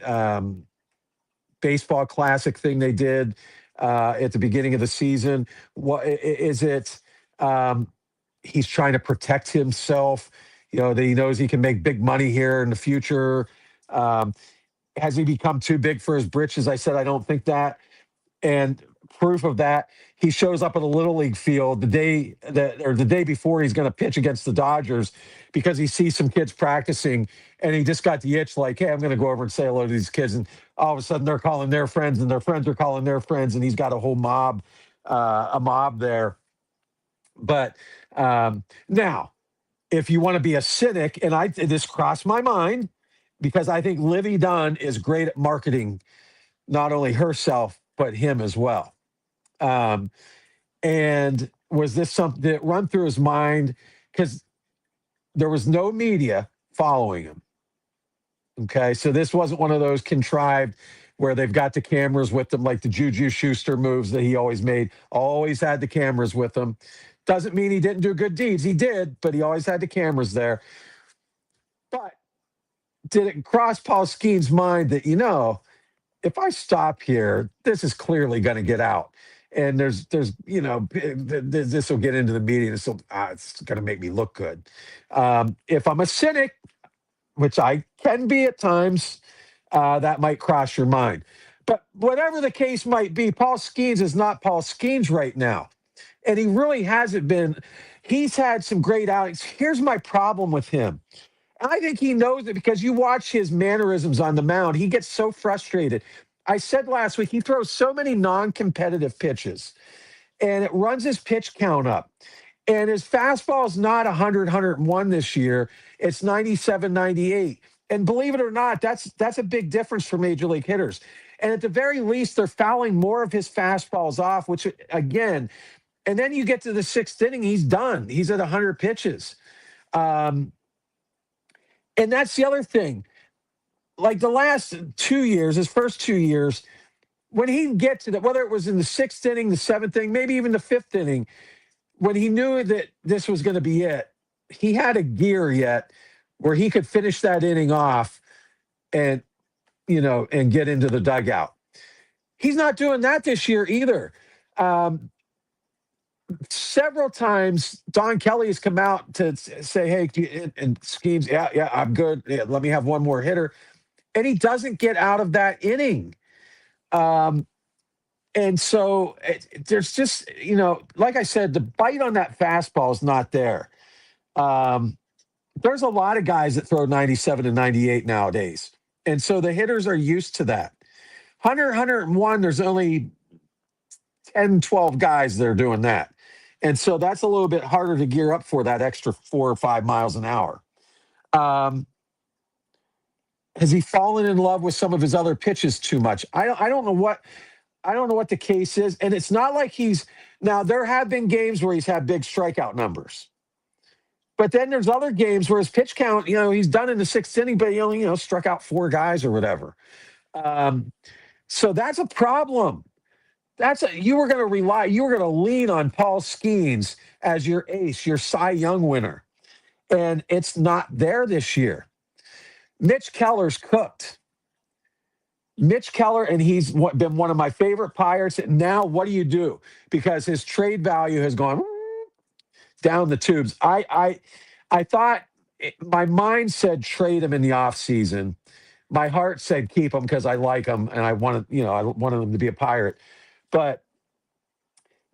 baseball classic thing they did at the beginning of the season? What is it? He's trying to protect himself, that he knows he can make big money here in the future. Has he become too big for his britches? I said, I don't think that. And proof of that, he shows up at a little league field the day before he's going to pitch against the Dodgers because he sees some kids practicing and he just got the itch like, hey, I'm going to go over and say hello to these kids. And all of a sudden they're calling their friends and their friends are calling their friends. And he's got a whole mob there. But now, if you want to be a cynic, and this crossed my mind because I think Livy Dunn is great at marketing, not only herself, but him as well. And was this something that run through his mind? Because there was no media following him. Okay, so this wasn't one of those contrived where they've got the cameras with them, like the Juju Schuster moves that he always made. Always had the cameras with him. Doesn't mean he didn't do good deeds. He did, but he always had the cameras there. But did it cross Paul Skeen's mind that, if I stop here, this is clearly going to get out? And there's this will get into the media. It's going to make me look good. If I'm a cynic, which I can be at times, that might cross your mind. But whatever the case might be, Paul Skeens is not Paul Skeens right now. And he really hasn't been. He's had some great outings. Here's my problem with him. I think he knows it because you watch his mannerisms on the mound. He gets so frustrated. I said last week, he throws so many non-competitive pitches, and it runs his pitch count up. And his fastball is not 100, 101 this year. It's 97, 98. And believe it or not, that's a big difference for major league hitters. And at the very least, they're fouling more of his fastballs off, which, again, and then you get to the sixth inning, he's done. He's at 100 pitches. And that's the other thing. Like the last 2 years, his first 2 years, when he gets to that, whether it was in the sixth inning, the seventh inning, maybe even the fifth inning, when he knew that this was going to be it, he had a gear yet where he could finish that inning off and get into the dugout. He's not doing that this year either. several times Don Kelly has come out to say, "Hey," and schemes, "Yeah, yeah, I'm good. Yeah, let me have one more hitter," and he doesn't get out of that inning. Um, and so there's just, like I said, the bite on that fastball is not there. Um, there's a lot of guys that throw 97 and 98 nowadays, and so the hitters are used to that. 101, there's only 10, 12 guys that are doing that. And so that's a little bit harder to gear up for that extra 4 or 5 miles an hour. Um, has he fallen in love with some of his other pitches too much? I don't know what the case is. And it's not like he's now there have been games where he's had big strikeout numbers. But then there's other games where his pitch count, he's done in the sixth inning, but he only, struck out four guys or whatever. Um, so that's a problem. You were going to you were going to lean on Paul Skeens as your ace, your Cy Young winner, and it's not there this year. Mitch Keller's cooked. Mitch Keller, and he's been one of my favorite Pirates. Now, what do you do? Because his trade value has gone down the tubes. I thought my mind said trade him in the offseason. My heart said keep him because I like him and I wanted him to be a Pirate. But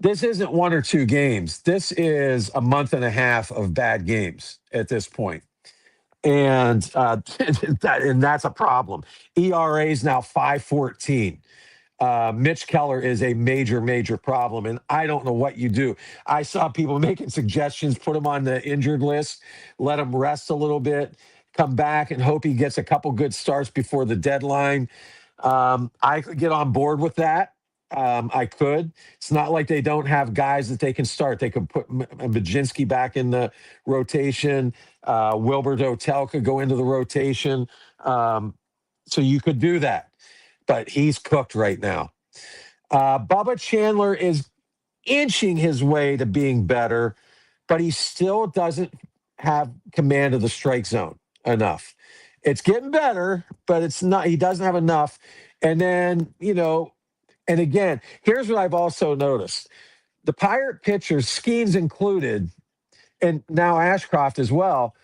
this isn't one or two games. This is a month and a half of bad games at this point. And and that's a problem. ERA is now 5.14. Mitch Keller is a major, major problem, and I don't know what you do. I saw people making suggestions, put him on the injured list, let him rest a little bit, come back and hope he gets a couple good starts before the deadline. I could get on board with that. I could. It's not like they don't have guys that they can start. They could put Majinski back in the rotation. Wilbert Otel could go into the rotation. So you could do that. But he's cooked right now. Bubba Chandler is inching his way to being better, but he still doesn't have command of the strike zone enough. It's getting better, but it's not. He doesn't have enough. And then, and again, here's what I've also noticed: the Pirate pitchers, Skeens included, and now Ashcroft as well.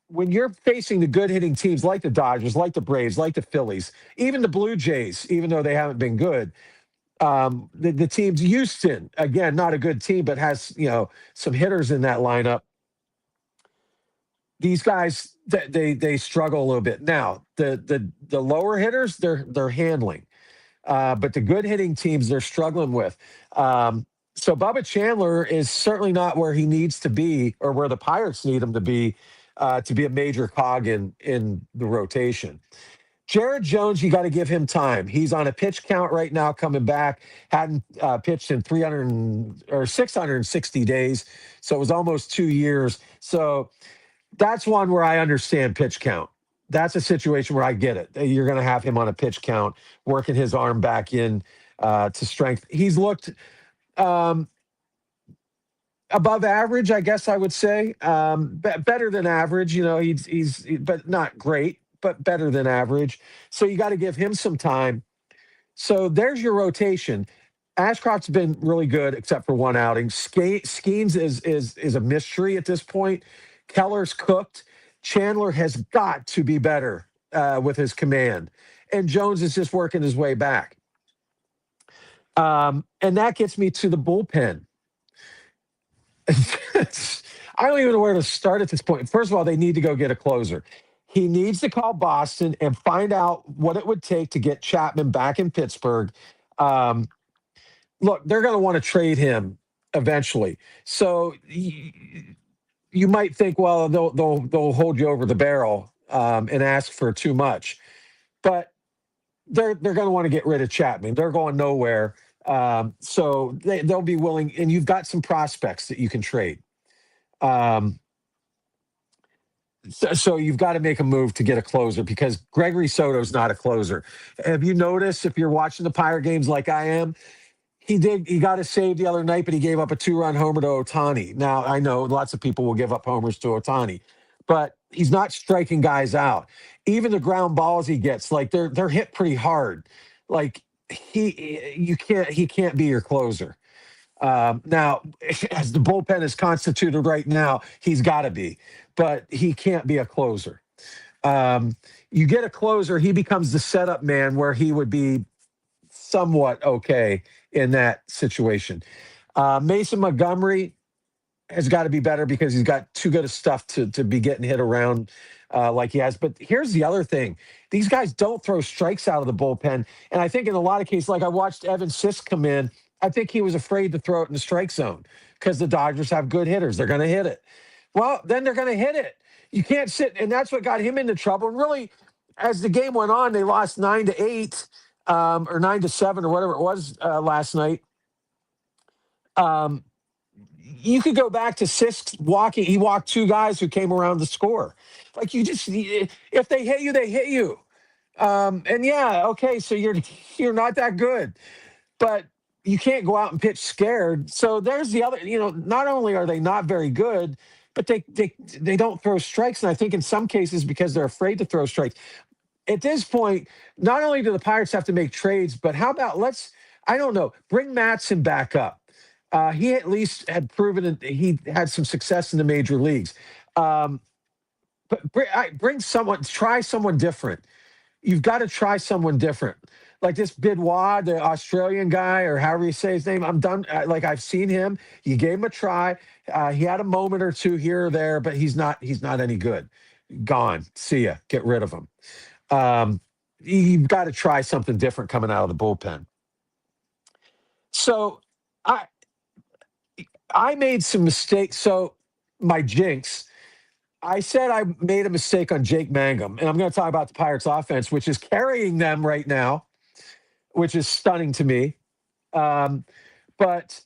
When you're facing the good hitting teams like the Dodgers, like the Braves, like the Phillies, even the Blue Jays, even though they haven't been good, the teams, Houston, again, not a good team, but has some hitters in that lineup. These guys, they struggle a little bit. Now, the lower hitters, they're handling, but the good hitting teams, they're struggling with. So Bubba Chandler is certainly not where he needs to be, or where the Pirates need him to be a major cog in the rotation. Jared Jones, you got to give him time. He's on a pitch count right now, coming back. Hadn't pitched in 300 or 660 days, so it was almost 2 years. So that's one where I understand pitch count. That's a situation where I get it. You're going to have him on a pitch count, working his arm back in to strength. He's looked above average, I guess I would say. Better than average. He's but not great, but better than average. So you got to give him some time. So there's your rotation. Ashcroft's been really good, except for one outing. Skeens is a mystery at this point. Keller's cooked. Chandler has got to be better with his command, and Jones is just working his way back. And that gets me to the bullpen. I don't even know where to start at this point. First of all, they need to go get a closer. He needs to call Boston and find out what it would take to get Chapman back in Pittsburgh. Look, they're going to want to trade him eventually. So you might think, well, they'll hold you over the barrel and ask for too much, but they're going to want to get rid of Chapman. They're going nowhere. So they'll be willing, and you've got some prospects that you can trade. So you've got to make a move to get a closer, because Gregory Soto's not a closer. Have you noticed, if you're watching the Pirate games like I am, he got a save the other night, but he gave up a 2-run homer to Ohtani. Now, I know lots of people will give up homers to Ohtani, but he's not striking guys out. Even the ground balls he gets, like they're hit pretty hard. Like he can't be your closer. Now, as the bullpen is constituted right now, he's got to be, but he can't be a closer. Um, you get a closer, he becomes the setup man where he would be somewhat okay in that situation. Mason Montgomery has got to be better because he's got too good of stuff to be getting hit around like he has. But here's the other thing: these guys don't throw strikes out of the bullpen, and I think in a lot of cases, like I watched Evan Sisk come in, I think he was afraid to throw it in the strike zone because the Dodgers have good hitters; they're going to hit it. Well, then they're going to hit it. You can't sit, and that's what got him into trouble. And really, as the game went on, they lost 9-8 or 9-7 or whatever it was last night. Um, you could go back to Sisk walking. He walked two guys who came around to score. Like you just, if they hit you, they hit you. And yeah, okay, so you're not that good, but you can't go out and pitch scared. So there's the other. Not only are they not very good, but they don't throw strikes. And I think in some cases because they're afraid to throw strikes. At this point, not only do the Pirates have to make trades, but how about I don't know, bring Matson back up. He at least had proven that he had some success in the major leagues. But bring someone, try someone different. You've got to try someone different. Like this Bidwa, the Australian guy, or however you say his name. I'm done. Like I've seen him. You gave him a try. He had a moment or two here or there, but he's not any good. Gone. See ya. Get rid of him. You've got to try something different coming out of the bullpen. So I made some mistakes. So my jinx, I said I made a mistake on Jake Mangum, and I'm going to talk about the Pirates offense, which is carrying them right now, which is stunning to me. But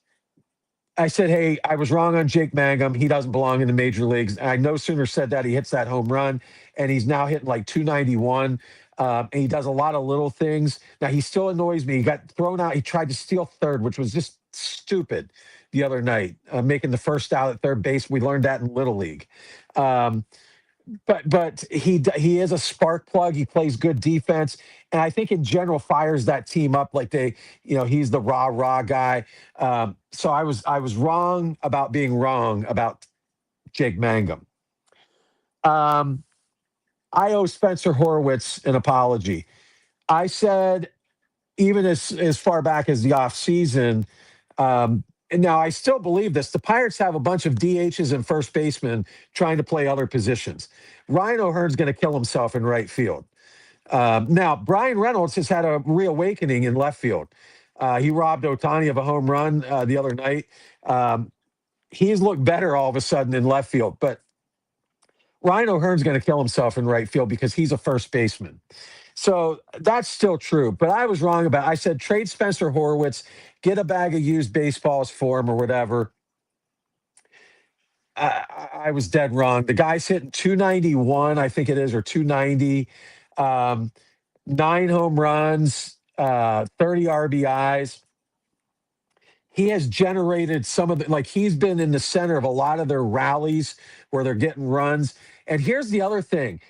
I said, hey, I was wrong on Jake Mangum. He doesn't belong in the major leagues. And I no sooner said that he hits that home run, and he's now hitting like 291. And he does a lot of little things. Now, he still annoys me. He got thrown out. He tried to steal third, which was just stupid the other night, making the first out at third base. We learned that in Little League. But he is a spark plug. He plays good defense, and I think in general fires that team up like he's the rah guy. So I was wrong about being wrong about Jake Mangum. I owe Spencer Horwitz an apology. I said even as far back as the offseason, and now I still believe this. The Pirates have a bunch of DHs and first basemen trying to play other positions. Ryan O'Hearn's going to kill himself in right field. Now, Brian Reynolds has had a reawakening in left field. He robbed Ohtani of a home run the other night. He's looked better all of a sudden in left field, but Ryan O'Hearn's going to kill himself in right field because he's a first baseman. So that's still true. But I was wrong I said trade Spencer Horwitz, get a bag of used baseballs for him or whatever. I was dead wrong. The guy's hitting 291, I think it is, or 290. 9 home runs, 30 RBIs. He has generated some of he's been in the center of a lot of their rallies where they're getting runs. And here's the other thing.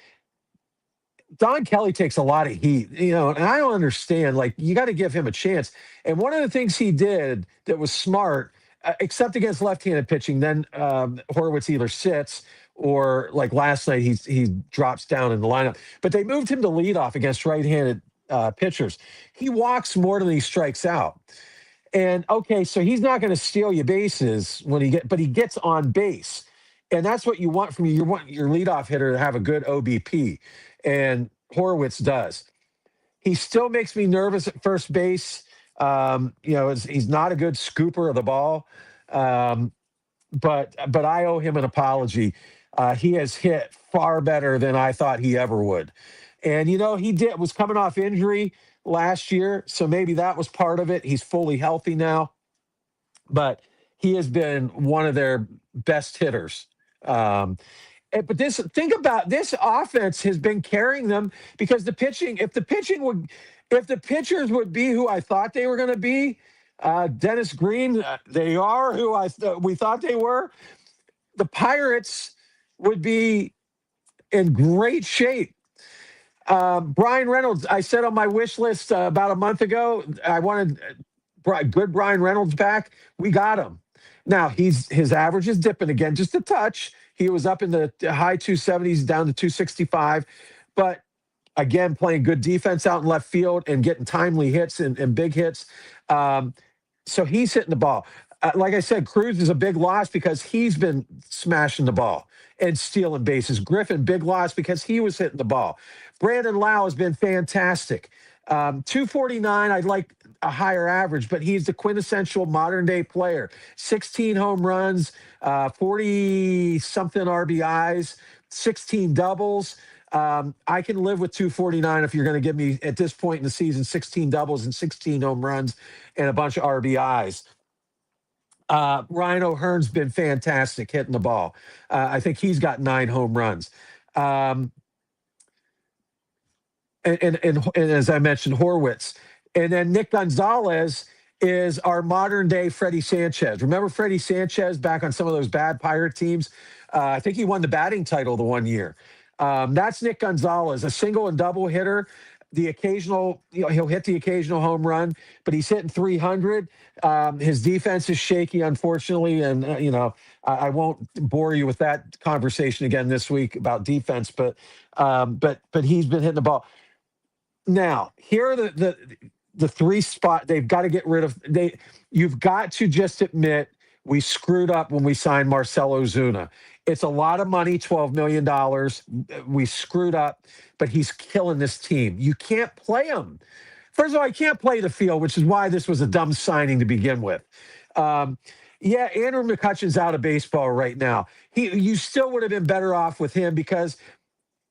Don Kelly takes a lot of heat, and I don't understand. You got to give him a chance. And one of the things he did that was smart, except against left-handed pitching, then Horwitz either sits or last night he drops down in the lineup. But they moved him to leadoff against right-handed pitchers. He walks more than he strikes out. And okay, so he's not going to steal you bases but he gets on base. And that's what you want from you. You want your leadoff hitter to have a good OBP. And Horwitz does. He still makes me nervous at first base. He's not a good scooper of the ball. But I owe him an apology. He has hit far better than I thought he ever would. And, he was coming off injury last year, so maybe that was part of it. He's fully healthy now. But he has been one of their best hitters. But think about this offense has been carrying them because if the pitchers would be who I thought they were going to be, Dennis Green, they are who we thought they were. The Pirates would be in great shape. Brian Reynolds, I said on my wish list about a month ago, I wanted good Brian Reynolds back, we got him. Now his average is dipping again, just a touch. He was up in the high 270s, down to 265, but again, playing good defense out in left field and getting timely hits and big hits. Um, so he's hitting the ball. Like I said, Cruz is a big loss because he's been smashing the ball and stealing bases. Griffin, big loss because he was hitting the ball. Brandon Lau has been fantastic. 249, I'd like a higher average, but he's the quintessential modern day player. 16 home runs, 40 something RBIs, 16 doubles. I can live with 249 if you're going to give me, at this point in the season, 16 doubles and 16 home runs and a bunch of RBIs. Ryan O'Hearn's been fantastic hitting the ball. I think he's got 9 home runs. And as I mentioned, Horwitz. And then Nick Gonzalez is our modern day Freddie Sanchez. Remember Freddie Sanchez back on some of those bad Pirate teams? I think he won the batting title the one year. That's Nick Gonzalez, a single and double hitter. The occasional, he'll hit the occasional home run, but he's hitting 300. His defense is shaky, unfortunately, and I won't bore you with that conversation again this week about defense. But he's been hitting the ball. Now, here are the 3 spot they've got to get rid of. You've got to just admit we screwed up when we signed Marcell Ozuna. It's a lot of money, $12 million. We screwed up, but he's killing this team. You can't play him. First of all, I can't play the field, which is why this was a dumb signing to begin with. Andrew McCutchen's out of baseball right now. You still would have been better off with him because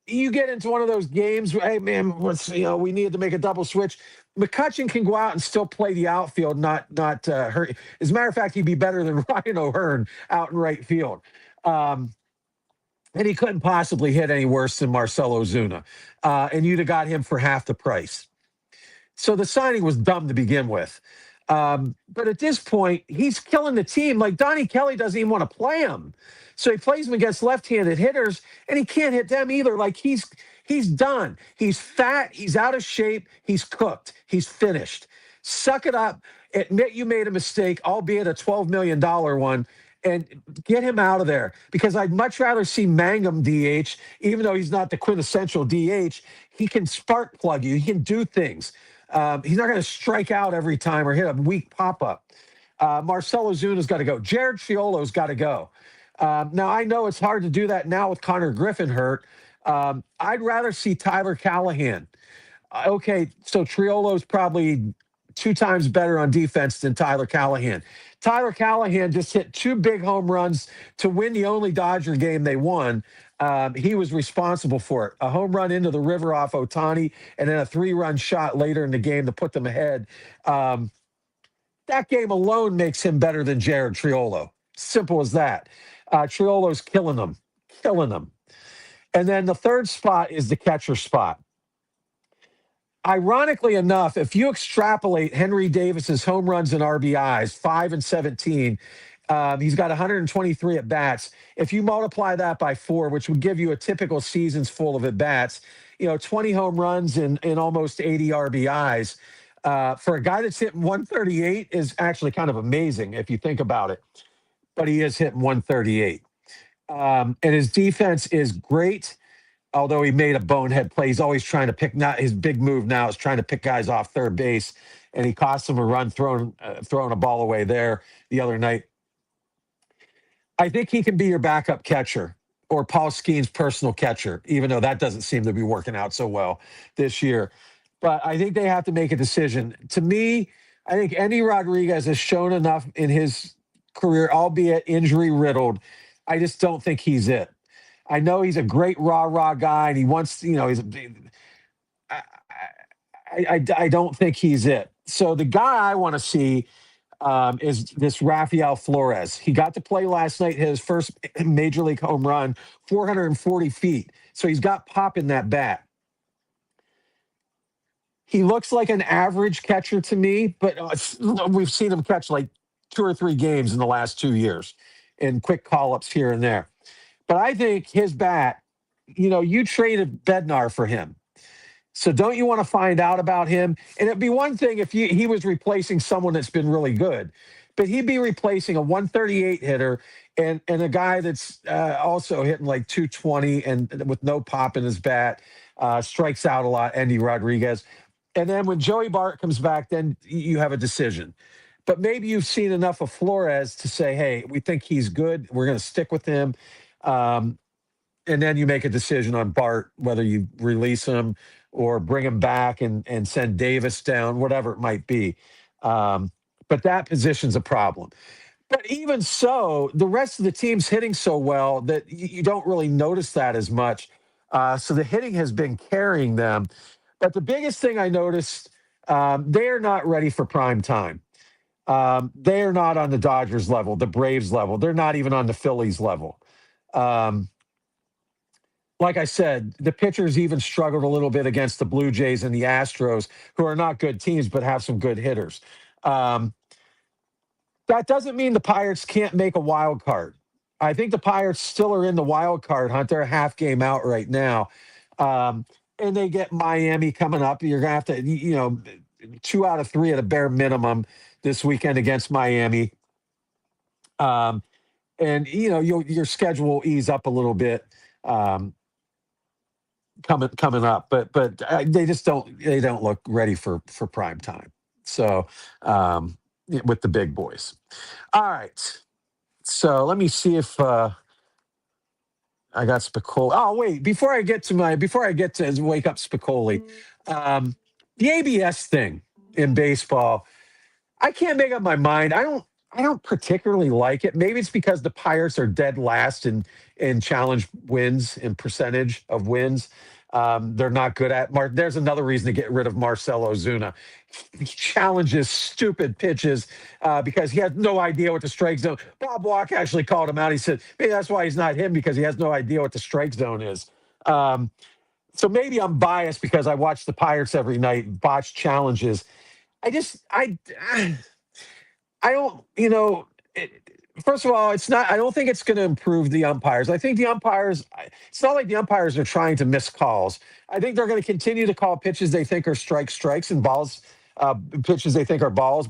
you get into one of those games where, hey, man, we needed to make a double switch. McCutchen can go out and still play the outfield, not hurt. As a matter of fact, he'd be better than Ryan O'Hearn out in right field. And he couldn't possibly hit any worse than Marcell Ozuna. And you'd have got him for half the price. So the signing was dumb to begin with. But at this point, he's killing the team. Like Donnie Kelly doesn't even want to play him. So he plays him against left-handed hitters, and he can't hit them either. Like he's done. He's fat. He's out of shape. He's cooked. He's finished. Suck it up. Admit you made a mistake, albeit a $12 million one, and get him out of there. Because I'd much rather see Mangum DH, even though he's not the quintessential DH. He can spark plug you. He can do things. He's not going to strike out every time or hit a weak pop-up. Marcell Ozuna's got to go. Jared Triolo's got to go. Now, I know it's hard to do that now with Connor Griffin hurt. I'd rather see Tyler Callahan. Okay, so Triolo's probably 2 times better on defense than Tyler Callahan. Tyler Callahan just hit 2 big home runs to win the only Dodger game they won. He was responsible for it. A home run into the river off Ohtani, and then a 3-run shot later in the game to put them ahead. That game alone makes him better than Jared Triolo. Simple as that. Triolo's killing them. And then the third spot is the catcher spot. Ironically enough, if you extrapolate Henry Davis's home runs and RBIs, 5 and 17, he's got 123 at bats. If you multiply that by 4, which would give you a typical season's full of at bats, 20 home runs and almost 80 RBIs. For a guy that's hitting 138 is actually kind of amazing if you think about it. But he is hitting 138. And his defense is great, although he made a bonehead play. He's always trying to pick, not his big move now is trying to pick guys off third base, and he cost him a run throwing a ball away there the other night. I think he can be your backup catcher or Paul Skeen's personal catcher, even though that doesn't seem to be working out so well this year. But I think they have to make a decision. To me, I think Endy Rodriguez has shown enough in his career, albeit injury-riddled. I just don't think he's it. I know he's a great rah-rah guy, and he wants, I don't think he's it. So the guy I want to see is this Rafael Flores. He got to play last night, his first major league home run, 440 feet. So he's got pop in that bat. He looks like an average catcher to me, but we've seen him catch like 2 or 3 games in the last 2 years and quick call-ups here and there. But I think his bat, you traded Bednar for him. So don't you want to find out about him? And it'd be one thing if he was replacing someone that's been really good, but he'd be replacing a 138 hitter and a guy that's also hitting like 220 and with no pop in his bat, strikes out a lot, Andy Rodriguez. And then when Joey Bart comes back, then you have a decision. But maybe you've seen enough of Flores to say, hey, we think he's good. We're going to stick with him. Um, and then you make a decision on Bart, whether you release him or bring him back and send Davis down, whatever it might be. But that position's a problem. But even so, the rest of the team's hitting so well that you don't really notice that as much. So the hitting has been carrying them. But the biggest thing I noticed, they're not ready for prime time. They are not on the Dodgers level, the Braves level. They're not even on the Phillies level. Um, like I said, the pitchers even struggled a little bit against the Blue Jays and the Astros, who are not good teams but have some good hitters. Um, that doesn't mean the Pirates can't make a wild card. I think the Pirates still are in the wild card hunt. They're a half game out right now. Um, and they get Miami coming up. You're going to have to, 2 out of 3 at a bare minimum this weekend against Miami. And your schedule will ease up a little bit um, coming up, but they just don't look ready for prime time. So with the big boys. All right. So let me see if I got Spicoli. Oh wait, before I get to wake up Spicoli, the ABS thing in baseball. I can't make up my mind. I don't particularly like it. Maybe it's because the Pirates are dead last in challenge wins and percentage of wins. They're not good at. There's another reason to get rid of Marcell Ozuna. He challenges stupid pitches because he has no idea what the strike zone. Bob Walk actually called him out. He said maybe that's why he's not him because he has no idea what the strike zone is. So maybe I'm biased because I watch the Pirates every night botch challenges. I don't, first of all, it's not, I don't think it's going to improve the umpires. I think the umpires, it's not like the umpires are trying to miss calls. I think they're going to continue to call pitches they think are strikes, and balls, pitches they think are balls.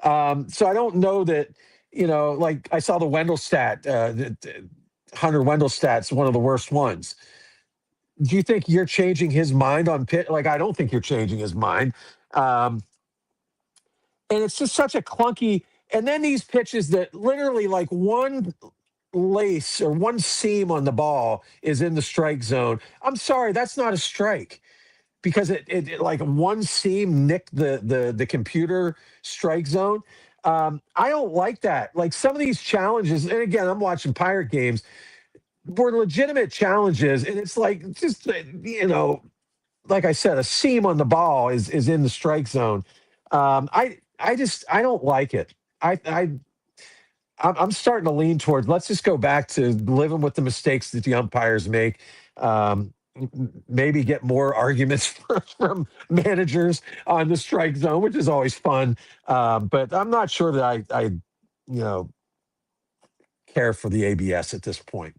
So I don't know that, like I saw the Wendell stat, Hunter Wendell stat's one of the worst ones. Do you think you're changing his mind on pit? Like, I don't think you're changing his mind. And it's just such a clunky. And then these pitches that literally like one lace or one seam on the ball is in the strike zone. I'm sorry, that's not a strike because it like one seam nicked the computer strike zone. I don't like that. Like some of these challenges, and again, I'm watching Pirate games, were legitimate challenges, and it's like just like I said, a seam on the ball is in the strike zone. I don't like it. I'm starting to lean towards let's just go back to living with the mistakes that the umpires make. Maybe get more arguments from managers on the strike zone, which is always fun. But I'm not sure that I care for the ABS at this point.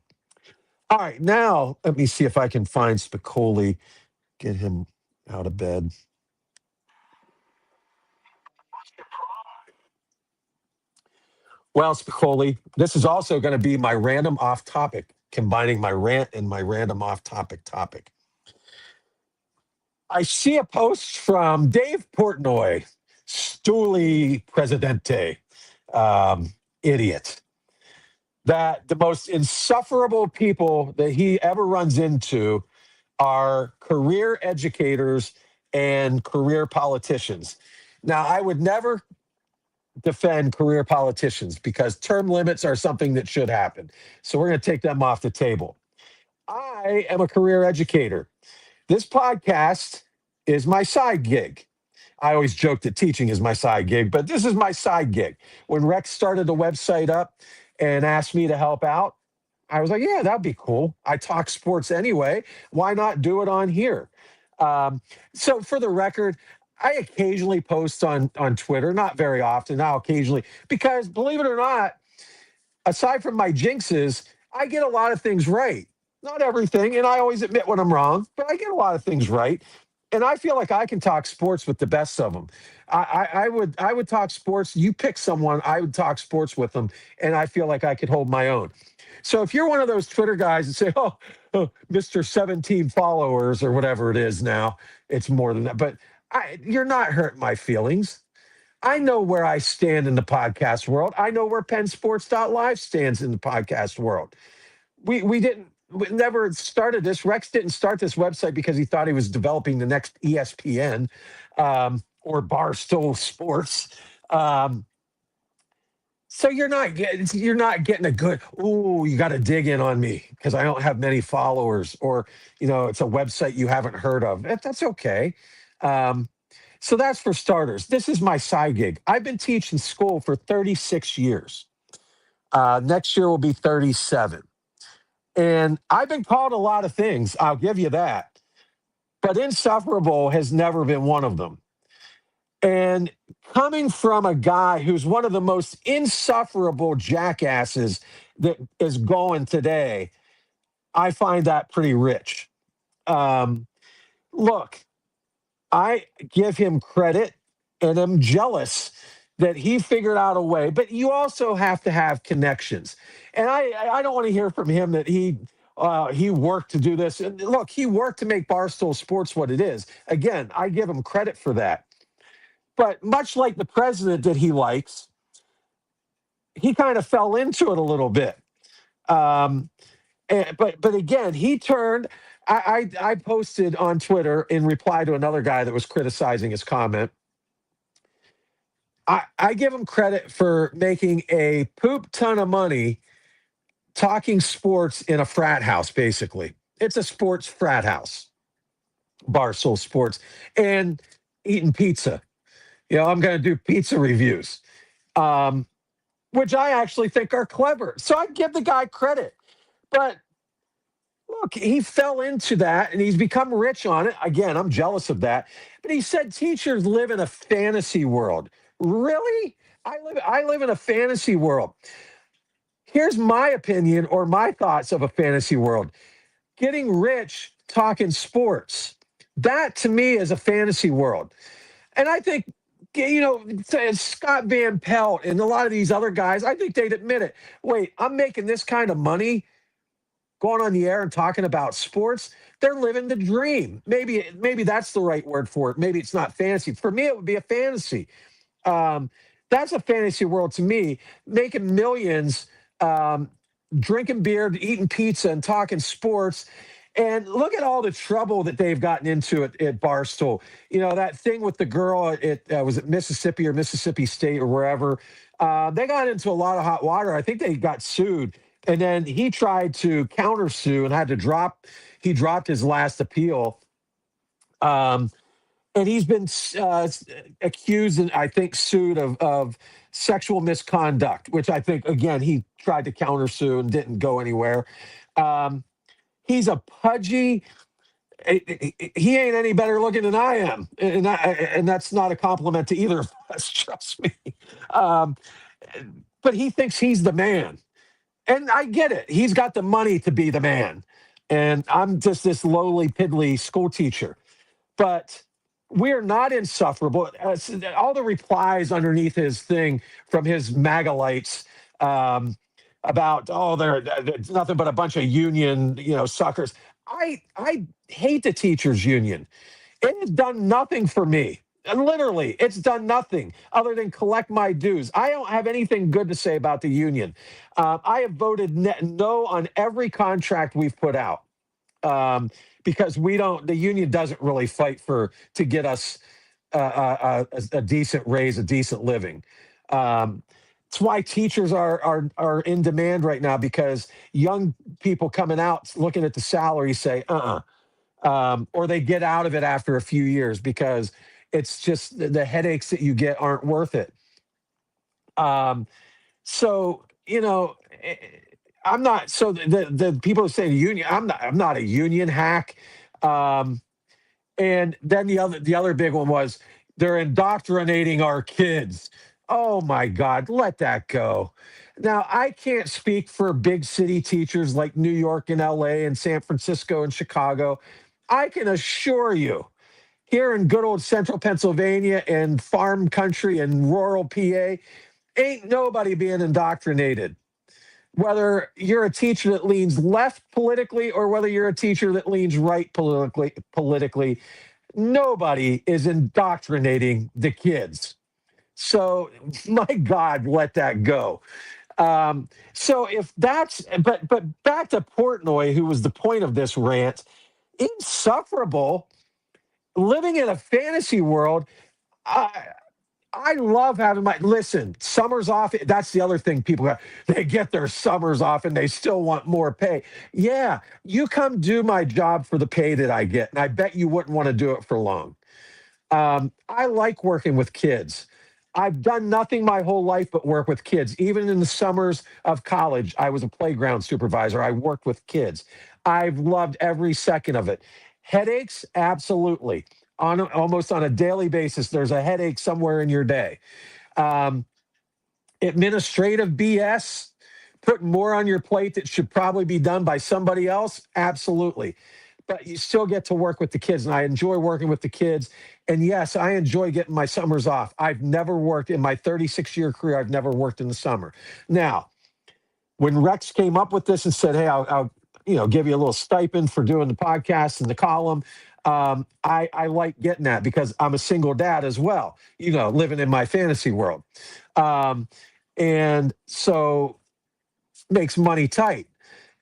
All right, now let me see if I can find Spicoli, get him out of bed. Well, Spicoli, this is also going to be my random off topic, combining my rant and my random off topic. I see a post from Dave Portnoy, Stuli Presidente, idiot, that the most insufferable people that he ever runs into are career educators and career politicians. Now, I would never defend career politicians because term limits are something that should happen. So we're going to take them off the table. I am a career educator. This podcast is my side gig. I always joke that teaching is my side gig, but this is my side gig. When Rex started the website up and asked me to help out, I was like, yeah, that'd be cool. I talk sports anyway. Why not do it on here? So for the record, I occasionally post on Twitter, not very often, now occasionally, because believe it or not, aside from my jinxes, I get a lot of things right. Not everything, and I always admit when I'm wrong, but I get a lot of things right. And I feel like I can talk sports with the best of them. I would talk sports. You pick someone, I would talk sports with them, and I feel like I could hold my own. So if you're one of those Twitter guys that say, "Oh, Mr. 17 followers" or whatever it is now, it's more than that. But you're not hurting my feelings. I know where I stand in the podcast world. I know where PennSports.live stands in the podcast world. We never started this. Rex didn't start this website because he thought he was developing the next ESPN or Barstool Sports. Um, so you're not getting a good. Ooh, you got to dig in on me because I don't have many followers, or it's a website you haven't heard of. That's okay. Um, so that's for starters. This is my side gig. I've been teaching school for 36 years. Next year will be 37. And I've been called a lot of things. I'll give you that. But insufferable has never been one of them. And coming from a guy who's one of the most insufferable jackasses that is going today, I find that pretty rich. Um, Look, I give him credit and am jealous that he figured out a way, but you also have to have connections. And I don't want to hear from him that he worked to do this. And look, he worked to make Barstool Sports what it is. Again, I give him credit for that. But much like the president that he likes, he kind of fell into it a little bit. Um, but again, he turned. I posted on Twitter in reply to another guy that was criticizing his comment. I give him credit for making a poop ton of money talking sports in a frat house, basically. It's a sports frat house, Barstool Sports, and eating pizza. I'm going to do pizza reviews, um, which I actually think are clever. So I give the guy credit. But look, he fell into that and he's become rich on it. Again, I'm jealous of that. But he said teachers live in a fantasy world. Really? I live in a fantasy world. Here's my opinion or my thoughts of a fantasy world. Getting rich talking sports. That to me is a fantasy world. And I think, Scott Van Pelt and a lot of these other guys, I think they'd admit it. Wait, I'm making this kind of money going on the air and talking about sports. They're living the dream. Maybe that's the right word for it. Maybe it's not fantasy. For me, it would be a fantasy. Um, that's a fantasy world to me. Making millions, um, drinking beer, eating pizza, and talking sports. And look at all the trouble that they've gotten into at Barstool. That thing with the girl was it Mississippi or Mississippi State or wherever. They got into a lot of hot water. I think they got sued. And then he tried to countersue and had to he dropped his last appeal. Um, and he's been accused and I think sued of sexual misconduct, which I think again he tried to countersue and didn't go anywhere. Um, he's a pudgy. He ain't any better looking than I am, and that's not a compliment to either of us. Trust me. Um, but he thinks he's the man, and I get it. He's got the money to be the man, and I'm just this lowly, piddly school teacher. But we're not insufferable. All the replies underneath his thing from his MAGA-lights about it's nothing but a bunch of union suckers. I hate the teachers union. It has done nothing for me. And literally, it's done nothing other than collect my dues. I don't have anything good to say about the union. I have voted no on every contract we've put out because the union doesn't really fight to get us a decent raise, a decent living. It's why teachers are in demand right now because young people coming out looking at the salary say, or they get out of it after a few years because it's just the headaches that you get aren't worth it. So I'm not. So the people who say the union, I'm not a union hack. And then the other big one was they're indoctrinating our kids. Oh my God, let that go. Now, I can't speak for big city teachers like New York and LA and San Francisco and Chicago. I can assure you, here in good old central Pennsylvania and farm country and rural PA, ain't nobody being indoctrinated. Whether you're a teacher that leans left politically or whether you're a teacher that leans right politically, nobody is indoctrinating the kids. So, my God, let that go. So if that's but back to Portnoy, who was the point of this rant, insufferable, living in a fantasy world. I I love having my listen, summers off. That's the other thing people got. They get their summers off and they still want more pay. Yeah, you come do my job for the pay that I get, and I bet you wouldn't want to do it for long. I like working with kids. I've done nothing my whole life but work with kids. Even in the summers of college, I was a playground supervisor. I worked with kids. I've loved every second of it. Headaches, absolutely. Almost on a daily basis, there's a headache somewhere in your day. Um, Administrative BS, putting more on your plate that should probably be done by somebody else, absolutely. But you still get to work with the kids, and I enjoy working with the kids. And yes, I enjoy getting my summers off. I've never worked in my 36-year career. I've never worked in the summer. Now, when Rex came up with this and said, "Hey, I'll give you a little stipend for doing the podcast and the column," I like getting that because I'm a single dad as well. Living in my fantasy world, um, and so makes money tight.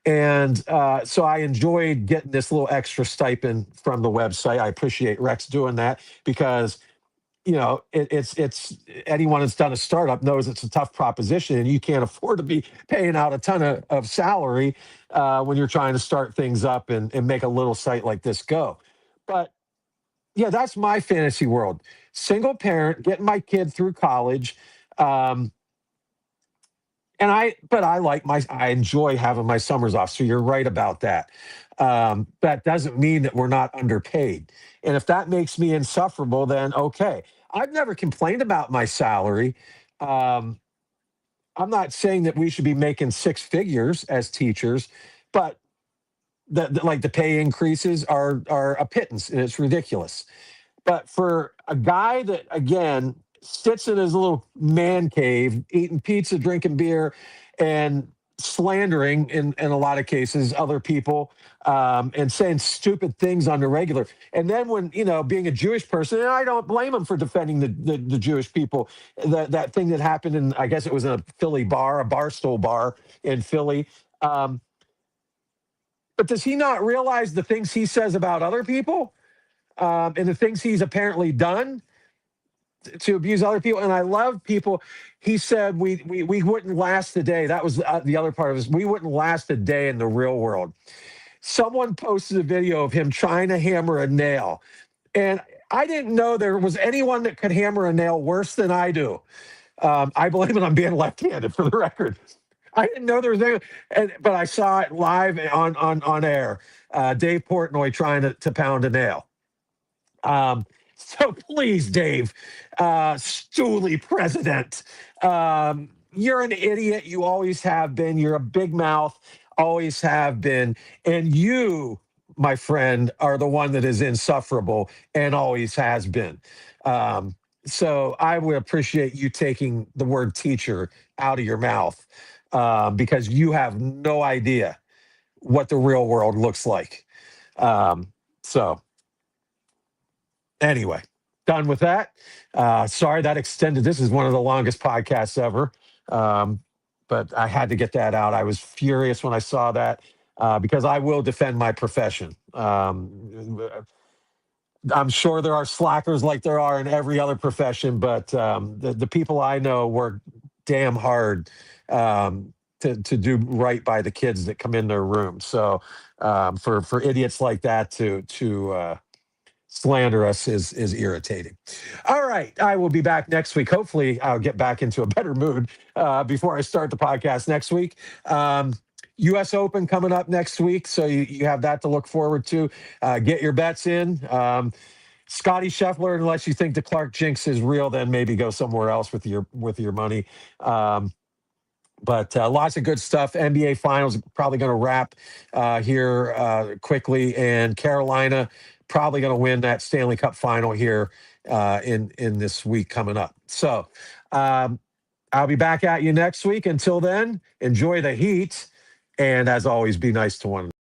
And so I enjoyed getting this little extra stipend from the website. I appreciate Rex doing that because it's anyone that's done a startup knows it's a tough proposition, and you can't afford to be paying out a ton of salary when you're trying to start things up and make a little site like this go. But yeah, that's my fantasy world. Single parent, getting my kid through college. Um, but I enjoy having my summers off. So you're right about that. That doesn't mean that we're not underpaid. And if that makes me insufferable, then okay. I've never complained about my salary. Um, I'm not saying that we should be making six figures as teachers, but like the pay increases are a pittance and it's ridiculous. But for a guy that, again, sits in his little man cave, eating pizza, drinking beer, and slandering, in a lot of cases, other people, and saying stupid things on the regular. And then when, being a Jewish person, and I don't blame him for defending the Jewish people, that thing that happened in, I guess it was in a Philly bar, a Barstool bar in Philly. Um, but does he not realize the things he says about other people? And the things he's apparently done to abuse other people. And I love people. He said we wouldn't last a day. That was the other part of this. We wouldn't last a day in the real world. Someone posted a video of him trying to hammer a nail, and I didn't know there was anyone that could hammer a nail worse than I do. I blame it on being left-handed, for the record. I didn't know there was any, but I saw it live on air. Dave Portnoy trying to pound a nail. So please, Dave, Stooley president, you're an idiot. You always have been. You're a big mouth, always have been. And you, my friend, are the one that is insufferable and always has been. So I would appreciate you taking the word teacher out of your mouth because you have no idea what the real world looks like. So anyway, done with that. Sorry that extended. This is one of the longest podcasts ever. But I had to get that out. I was furious when I saw that because I will defend my profession. I'm sure there are slackers like there are in every other profession, but the people I know work damn hard to do right by the kids that come in their room. So for idiots like that to slander us is irritating. All right, I will be back next week. Hopefully, I'll get back into a better mood before I start the podcast next week. U.S. Open coming up next week, so you have that to look forward to. Get your bets in. Scotty Scheffler, unless you think the Clark jinx is real, then maybe go somewhere else with your money. But lots of good stuff. NBA Finals probably going to wrap here quickly, and Carolina probably going to win that Stanley Cup final here in this week coming up. So um, I'll be back at you next week. Until then, enjoy the heat, and as always, be nice to one another.